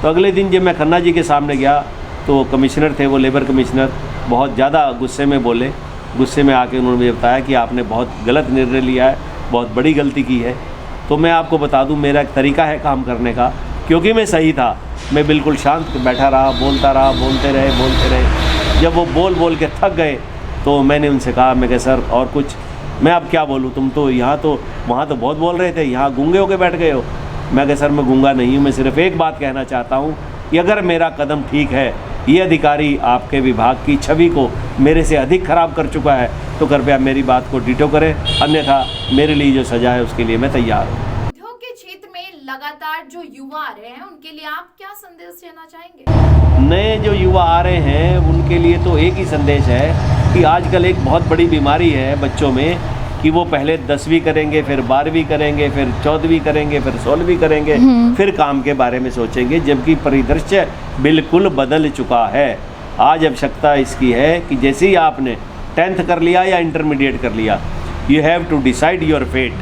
तो अगले दिन जब मैं खन्ना जी के सामने गया तो कमिश्नर थे, वो लेबर कमिश्नर, बहुत ज़्यादा गुस्से में बोले। गुस्से में आके उन्होंने मुझे बताया कि आपने बहुत गलत निर्णय लिया है, बहुत बड़ी गलती की है। तो मैं आपको बता दूं, मेरा एक तरीका है काम करने का, क्योंकि मैं सही था, मैं बिल्कुल शांत बैठा रहा, बोलता रहा, बोलते रहे। जब वो बोल के थक गए तो मैंने उनसे कहा, मैं कहा सर और कुछ, मैं अब क्या बोलूँ, तुम तो वहाँ तो बहुत बोल रहे थे, यहाँ गूंगे होके बैठ गए हो। मैं कहा सर मैं गूंगा नहीं हूँ, मैं सिर्फ एक बात कहना चाहता हूँ कि अगर मेरा कदम ठीक है, ये अधिकारी आपके विभाग की छवि को मेरे से अधिक खराब कर चुका है, तो कृपया मेरी बात को डिटो करें, अन्यथा मेरे लिए जो सजा है उसके लिए मैं तैयार हूँ। उद्योग के क्षेत्र में लगातार जो युवा आ रहे हैं उनके लिए आप क्या संदेश देना चाहेंगे? नए जो युवा आ रहे हैं उनके लिए तो एक ही संदेश है कि आजकल एक बहुत बड़ी बीमारी है बच्चों में कि वो पहले 10वीं करेंगे, फिर 12वीं करेंगे, फिर 14वीं करेंगे, फिर 16वीं करेंगे, फिर काम के बारे में सोचेंगे, जबकि परिदृश्य बिल्कुल बदल चुका है। आज आवश्यकता इसकी है कि जैसे ही आपने 10th कर लिया या इंटरमीडिएट कर लिया, you have to decide your fate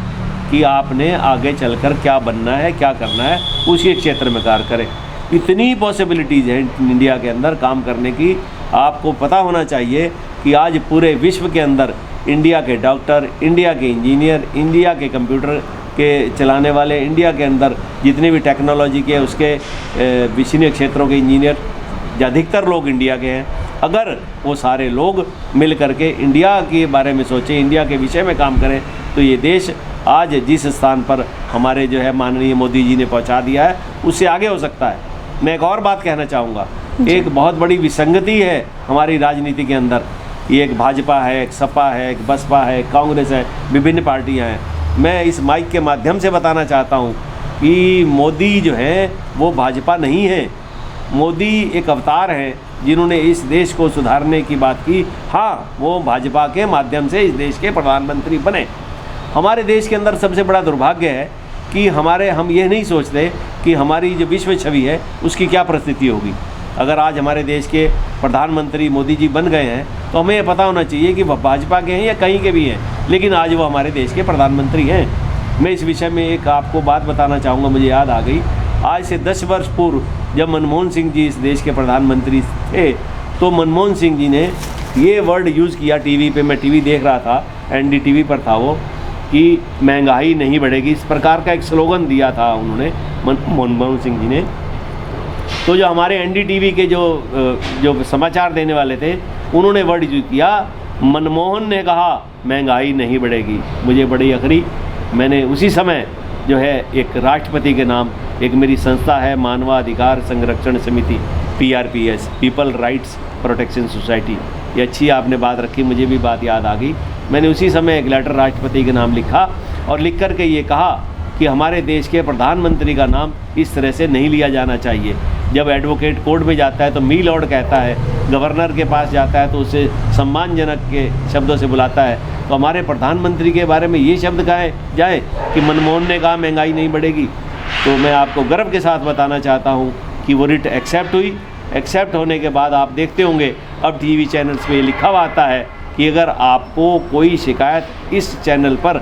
कि आपने आगे चलकर क्या बनना है, क्या करना है, उसी क्षेत्र में कार्य करें। इतनी पॉसिबिलिटीज़ हैं इंडिया के अंदर काम करने की। आपको पता होना चाहिए कि आज पूरे विश्व के अंदर इंडिया के डॉक्टर, इंडिया के इंजीनियर, इंडिया के कंप्यूटर के चलाने वाले, इंडिया के अंदर जितने भी टेक्नोलॉजी के उसके विषय क्षेत्रों के इंजीनियर, अधिकतर लोग इंडिया के हैं। अगर वो सारे लोग मिल करके इंडिया के बारे में सोचें, इंडिया के विषय में काम करें, तो ये देश आज जिस स्थान पर हमारे जो है माननीय मोदी जी ने पहुंचा दिया है, उससे आगे हो सकता है। मैं एक और बात कहना चाहूँगा, एक बहुत बड़ी विसंगति है हमारी राजनीति के अंदर। ये एक भाजपा है, एक सपा है, एक बसपा है, कांग्रेस है, विभिन्न पार्टियां हैं। मैं इस माइक के माध्यम से बताना चाहता हूं कि मोदी जो है वो भाजपा नहीं है। मोदी एक अवतार हैं जिन्होंने इस देश को सुधारने की बात की। हाँ, वो भाजपा के माध्यम से इस देश के प्रधानमंत्री बने। हमारे देश के अंदर सबसे बड़ा दुर्भाग्य है कि हम ये नहीं सोचते कि हमारी जो विश्व छवि है उसकी क्या परिस्थिति होगी। अगर आज हमारे देश के प्रधानमंत्री मोदी जी बन गए हैं तो हमें ये पता होना चाहिए कि वह भाजपा के हैं या कहीं के भी हैं, लेकिन आज वो हमारे देश के प्रधानमंत्री हैं। मैं इस विषय में एक आपको बात बताना चाहूँगा, मुझे याद आ गई। आज से 10 वर्ष पूर्व जब मनमोहन सिंह जी इस देश के प्रधानमंत्री थे, तो मनमोहन सिंह जी ने ये वर्ड यूज़ किया टीवी पे, मैं टीवी देख रहा था, NDTV पर था वो, कि महंगाई नहीं बढ़ेगी। इस प्रकार का एक स्लोगन दिया था उन्होंने, मनमोहन सिंह जी ने। तो जो हमारे NDTV के जो समाचार देने वाले थे, उन्होंने वर्ड यूज किया, मनमोहन ने कहा महंगाई नहीं बढ़ेगी। मुझे बड़ी अखरी, मैंने उसी समय जो है एक राष्ट्रपति के नाम, एक मेरी संस्था है मानवाधिकार संरक्षण समिति, PRPS, people rights protection society, ये अच्छी आपने बात रखी, मुझे भी बात याद आ गई। मैंने उसी समय एक लेटर राष्ट्रपति के नाम लिखा और लिख करके ये कहा कि हमारे देश के प्रधानमंत्री का नाम इस तरह से नहीं लिया जाना चाहिए। जब एडवोकेट कोर्ट में जाता है तो मी लॉर्ड कहता है, गवर्नर के पास जाता है तो उसे सम्मानजनक के शब्दों से बुलाता है। तो हमारे प्रधानमंत्री के बारे में ये शब्द कहे जाए कि मनमोहन ने कहा महंगाई नहीं बढ़ेगी, तो मैं आपको गर्व के साथ बताना चाहता हूँ कि वो रिट एक्सेप्ट हुई। एक्सेप्ट होने के बाद आप देखते होंगे अब टीवी चैनल्स पे लिखा हुआ आता है कि अगर आपको कोई शिकायत इस चैनल पर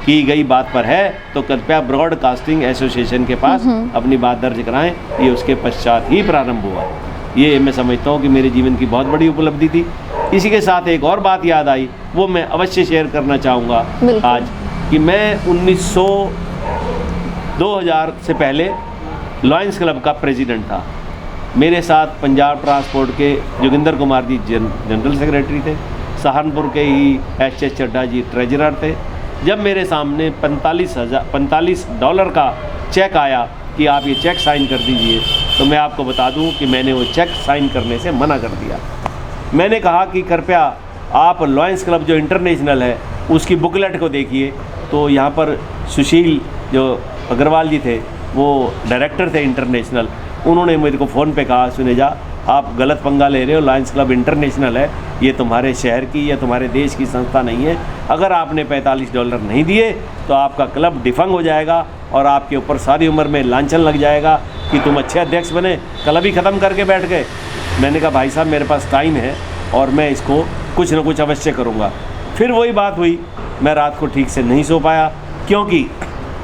की गई बात पर है तो कृपया ब्रॉडकास्टिंग एसोसिएशन के पास अपनी बात दर्ज कराएं। ये उसके पश्चात ही प्रारंभ हुआ। ये मैं समझता हूँ कि मेरे जीवन की बहुत बड़ी उपलब्धि थी। इसी के साथ एक और बात याद आई, वो मैं अवश्य शेयर करना चाहूँगा आज, कि मैं 2000 से पहले लॉयंस क्लब का प्रेसिडेंट था। मेरे साथ पंजाब ट्रांसपोर्ट के जोगिंदर कुमार जी जनरल सेक्रेटरी थे, सहारनपुर के ही एच चड्ढा जी ट्रेजरर थे। जब मेरे सामने $45 का चेक आया कि आप ये चेक साइन कर दीजिए, तो मैं आपको बता दूं कि मैंने वो चेक साइन करने से मना कर दिया। मैंने कहा कि कृपया आप लॉयंस क्लब जो इंटरनेशनल है उसकी बुकलेट को देखिए। तो यहाँ पर सुशील जो अग्रवाल जी थे, वो डायरेक्टर थे इंटरनेशनल, उन्होंने मेरे को फ़ोन पे कहा, सुनेजा आप गलत पंगा ले रहे हो, लॉयंस क्लब इंटरनेशनल है, ये तुम्हारे शहर की या तुम्हारे देश की संस्था नहीं है। अगर आपने $45 नहीं दिए तो आपका क्लब डिफंग हो जाएगा और आपके ऊपर सारी उम्र में लांछन लग जाएगा कि तुम अच्छे अध्यक्ष बने, क्लब ही ख़त्म करके बैठ गए। मैंने कहा भाई साहब मेरे पास टाइम है और मैं इसको कुछ न कुछ अवश्य करूँगा। फिर वही बात हुई, मैं रात को ठीक से नहीं सो पाया क्योंकि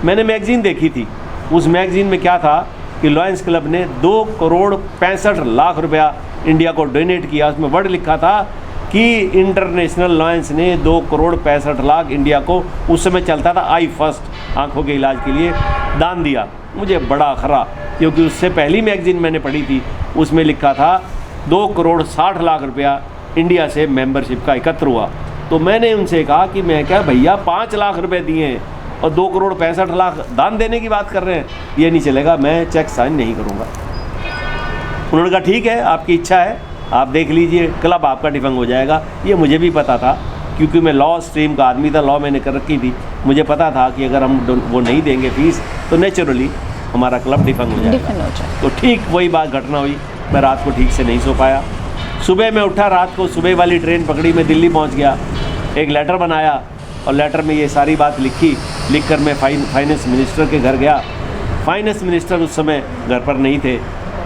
मैंने मैगज़ीन देखी थी। उस मैगज़ीन में क्या था कि लॉयंस क्लब ने 2,65,00,000 रुपया इंडिया को डोनेट किया। उसमें वर्ड लिखा था कि इंटरनेशनल लॉयंस ने 2,65,00,000 इंडिया को, उस समय चलता था आई फर्स्ट, आंखों के इलाज के लिए दान दिया। मुझे बड़ा खरा, क्योंकि उससे पहली मैगज़ीन मैंने पढ़ी थी, उसमें लिखा था 2,60,00,000 रुपया इंडिया से मेंबरशिप का एकत्र हुआ। तो मैंने उनसे कहा कि मैं क्या भैया 5 लाख रुपए दिए हैं और 2,65,00,000 दान देने की बात कर रहे हैं, ये नहीं चलेगा, मैं चेक साइन नहीं करूँगा। उन्होंने कहा ठीक है, आपकी इच्छा है, आप देख लीजिए, क्लब आपका डिफंग हो जाएगा। ये मुझे भी पता था क्योंकि मैं लॉ स्ट्रीम का आदमी था, लॉ मैंने कर रखी थी। मुझे पता था कि अगर हम वो नहीं देंगे फीस तो नेचुरली हमारा क्लब डिफंग हो जाएगा। तो ठीक वही बात घटना हुई। मैं रात को ठीक से नहीं सो पाया। सुबह मैं उठा, रात को सुबह वाली ट्रेन पकड़ी, मैं दिल्ली पहुँच गया, एक लेटर बनाया और लेटर में ये सारी बात लिख कर मैं फाइनेंस मिनिस्टर के घर गया। फाइनेंस मिनिस्टर उस समय घर पर नहीं थे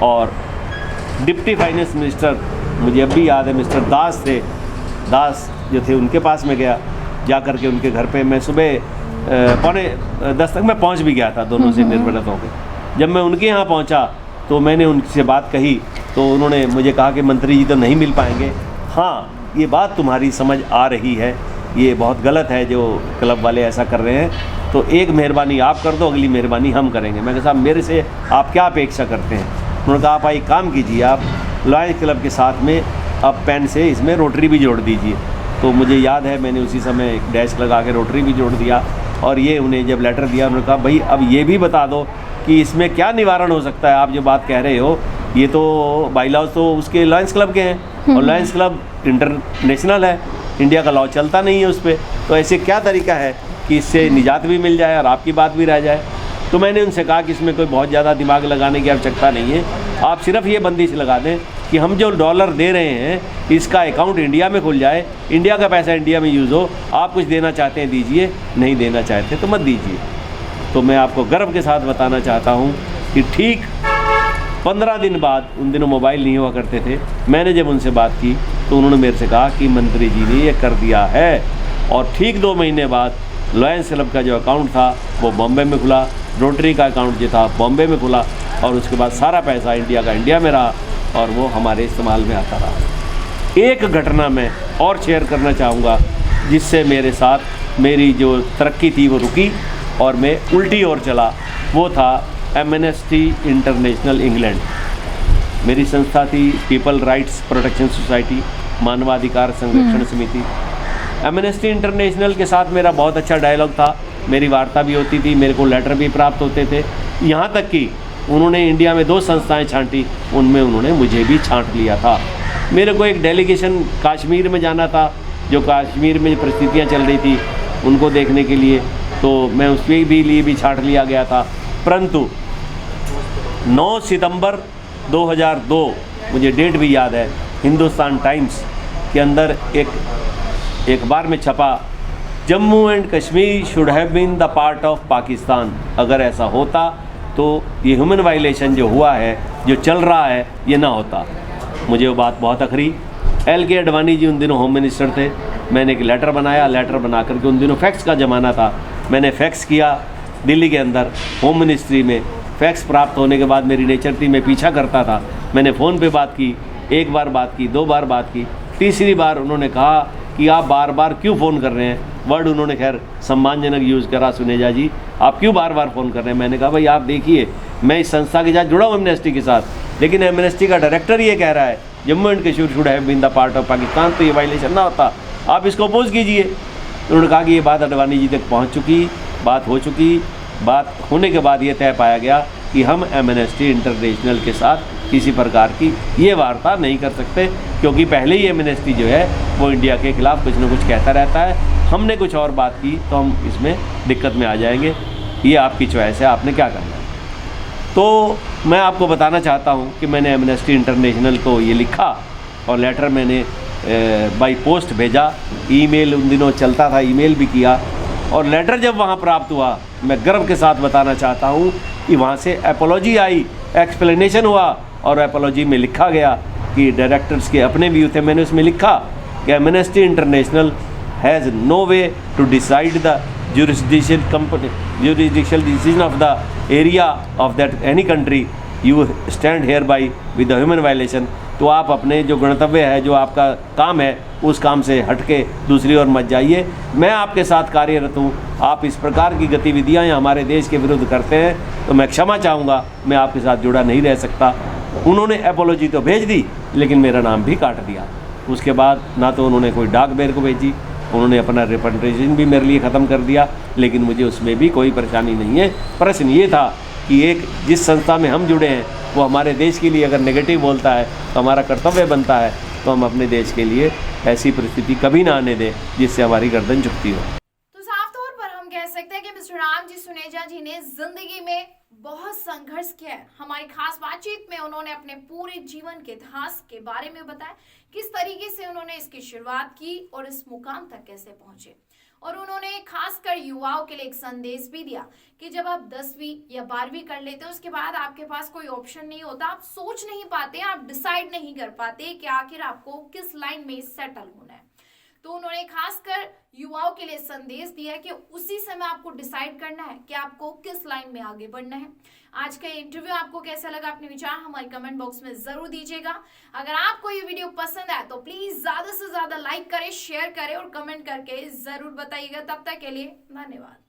और डिप्टी फाइनेंस मिनिस्टर, मुझे अब भी याद है, मिस्टर दास थे, दास जो थे उनके पास में गया। जा कर के उनके घर पे मैं सुबह 9:45 तक मैं पहुंच भी गया था, दोनों से निर्भरत होकर। जब मैं उनके यहाँ पहुंचा तो मैंने उनसे बात कही तो उन्होंने मुझे कहा कि मंत्री जी तो नहीं मिल पाएंगे। हाँ, ये बात तुम्हारी समझ आ रही है, ये बहुत गलत है जो क्लब वाले ऐसा कर रहे हैं, तो एक मेहरबानी आप कर दो, अगली मेहरबानी हम करेंगे। मैंने कहा साहब मेरे से आप क्या अपेक्षा करते हैं? उन्होंने कहा आप एक काम कीजिए, आप लॉयंस क्लब के साथ में अब पेन से इसमें रोटरी भी जोड़ दीजिए। तो मुझे याद है मैंने उसी समय एक डैश लगा के रोटरी भी जोड़ दिया और ये उन्हें जब लेटर दिया उन्होंने कहा भाई अब ये भी बता दो कि इसमें क्या निवारण हो सकता है। आप जो बात कह रहे हो ये तो बाईलॉज तो उसके लॉयंस क्लब के हैं और लॉयंस क्लब इंटरनेशनल है, इंडिया का लॉ चलता नहीं है उस पर, तो ऐसे क्या तरीका है कि इससे निजात भी मिल जाए और आपकी बात भी रह जाए। तो मैंने उनसे कहा कि इसमें कोई बहुत ज़्यादा दिमाग लगाने की आवश्यकता नहीं है, आप सिर्फ ये बंदिश लगा दें कि हम जो डॉलर दे रहे हैं इसका अकाउंट इंडिया में खुल जाए, इंडिया का पैसा इंडिया में यूज़ हो। आप कुछ देना चाहते हैं दीजिए, नहीं देना चाहते तो मत दीजिए। तो मैं आपको गर्व के साथ बताना चाहता हूँ कि ठीक 15 दिन बाद, उन दिनों मोबाइल नहीं हुआ करते थे, मैंने जब उनसे बात की तो उन्होंने मेरे से कहा कि मंत्री जी ने ये कर दिया है। और ठीक 2 महीने बाद लॉयंस क्लब का जो अकाउंट था वो बॉम्बे में खुला, रोटरी का अकाउंट जो था बॉम्बे में खुला और उसके बाद सारा पैसा इंडिया का इंडिया में रहा और वो हमारे इस्तेमाल में आता रहा। एक घटना मैं और शेयर करना चाहूँगा जिससे मेरे साथ मेरी जो तरक्की थी वो रुकी और मैं उल्टी ओर चला, वो था एमनेस्टी इंटरनेशनल इंग्लैंड। मेरी संस्था थी पीपल राइट्स प्रोटेक्शन सोसाइटी, मानवाधिकार संरक्षण समिति। एमनेस्टी इंटरनेशनल के साथ मेरा बहुत अच्छा डायलॉग था, मेरी वार्ता भी होती थी, मेरे को लेटर भी प्राप्त होते थे। यहाँ तक कि उन्होंने इंडिया में 2 संस्थाएं छांटी, उनमें उन्होंने मुझे भी छांट लिया था। मेरे को एक डेलीगेशन कश्मीर में जाना था, जो कश्मीर में परिस्थितियाँ चल रही थी उनको देखने के लिए, तो मैं उसके भी लिए भी छांट लिया गया था। परंतु 9 सितंबर 2002, मुझे डेट भी याद है, हिंदुस्तान टाइम्स के अंदर एक अखबार में छपा, Jammu and Kashmir should have been the part of Pakistan. अगर ऐसा होता तो ये ह्यूमन वायलेशन जो हुआ है, जो चल रहा है, ये ना होता। मुझे वो बात बहुत अखरी। LK अडवाणी जी उन दिनों होम मिनिस्टर थे। मैंने एक लेटर बनाया, लेटर बना करके, उन दिनों फैक्स का ज़माना था, मैंने फैक्स किया दिल्ली के अंदर होम मिनिस्ट्री में। फैक्स प्राप्त होने के बाद मेरी नेचर थी, मैं पीछा करता था। मैंने फ़ोन पे बात की, 1 बार बात की, 2 बार बात की, तीसरी बार उन्होंने कहा कि आप बार बार क्यों फ़ोन कर रहे हैं। वर्ड उन्होंने खैर सम्मानजनक यूज़ करा, सुनेजा जी आप क्यों बार बार फ़ोन कर रहे हैं। मैंने कहा भाई आप देखिए, मैं इस संस्था के साथ जुड़ा हूँ एमनेस्टी के साथ, लेकिन एमनेस्टी का डायरेक्टर ये कह रहा है Jammu and Kashmir should have been the part of Pakistan, तो ये वायलेशन ना होता, आप इसको अपोज कीजिए। उन्होंने कहा कि ये बात अडवाणी जी तक पहुँच चुकी, बात हो चुकी। बात होने के बाद ये तय पाया गया कि हम एमनेस्टी इंटरनेशनल के साथ किसी प्रकार की ये वार्ता नहीं कर सकते, क्योंकि पहले ही एमनेस्टी जो है वो इंडिया के खिलाफ कुछ न कुछ कहता रहता है। हमने कुछ और बात की तो हम इसमें दिक्कत में आ जाएंगे, ये आपकी चॉइस है, आपने क्या करना है। तो मैं आपको बताना चाहता हूँ कि मैंने एमनेस्टी इंटरनेशनल को ये लिखा और लेटर मैंने बाई पोस्ट भेजा, ईमेल उन दिनों चलता था, ईमेल भी किया। और लेटर जब वहाँ प्राप्त हुआ, मैं गर्व के साथ बताना चाहता हूँ कि वहाँ से एपोलॉजी आई, एक्सप्लेनेशन हुआ, और एपोलॉजी में लिखा गया कि डायरेक्टर्स के अपने व्यू थे। मैंने उसमें लिखा कि Amnesty International has no way to decide the jurisdictional decision of the area of that any country. You stand hereby with the human violation. तो आप अपने जो गणतव्य है, जो आपका काम है, उस काम से हटके दूसरी ओर मत जाइए। मैं आपके साथ कार्यरत हूँ, आप इस प्रकार की गतिविधियाँ हमारे देश के विरुद्ध करते हैं तो मैं क्षमा चाहूँगा, मैं आपके साथ जुड़ा नहीं रह सकता। उन्होंने एपोलॉजी तो भेज दी, लेकिन मेरा नाम भी काट दिया। उसके बाद ना तो उन्होंने कोई डाक मेरे को भेजी, उन्होंने अपना रिप्रेजेंटेशन भी मेरे लिए ख़त्म कर दिया, लेकिन मुझे उसमें भी कोई परेशानी नहीं है। प्रश्न ये था कि एक जिस संस्था में हम जुड़े हैं वो हमारे देश के लिए अगर नेगेटिव बोलता है तो हमारा कर्तव्य बनता है तो हम अपने देश के लिए ऐसी परिस्थिति कभी ना आने दें जिससे हमारी गर्दन झुकती हो। तो साफ तौर पर हम कह सकते हैं कि मिस्टर राम जी सुनेजा जी ने जिंदगी में बहुत संघर्ष किया है। हमारी खास बातचीत में उन्होंने अपने पूरे जीवन के इतिहास के बारे में बताया, किस तरीके से उन्होंने इसकी शुरुआत की और इस मुकाम तक कैसे पहुंचे। और उन्होंने खासकर युवाओं के लिए एक संदेश भी दिया कि जब आप 10वीं या 12वीं कर लेते हो, उसके बाद आपके पास कोई ऑप्शन नहीं होता, आप सोच नहीं पाते, आप डिसाइड नहीं कर पाते कि आखिर आपको किस लाइन में सेटल होना है। तो उन्होंने खासकर युवाओं के लिए संदेश दिया कि उसी समय आपको डिसाइड करना है कि आपको किस लाइन में आगे बढ़ना है। आज का इंटरव्यू आपको कैसा लगा, अपने विचार हमारे कमेंट बॉक्स में जरूर दीजिएगा। अगर आपको ये वीडियो पसंद आए तो प्लीज ज्यादा से ज्यादा लाइक करें, शेयर करें और कमेंट करके जरूर बताइएगा। तब तक के लिए धन्यवाद।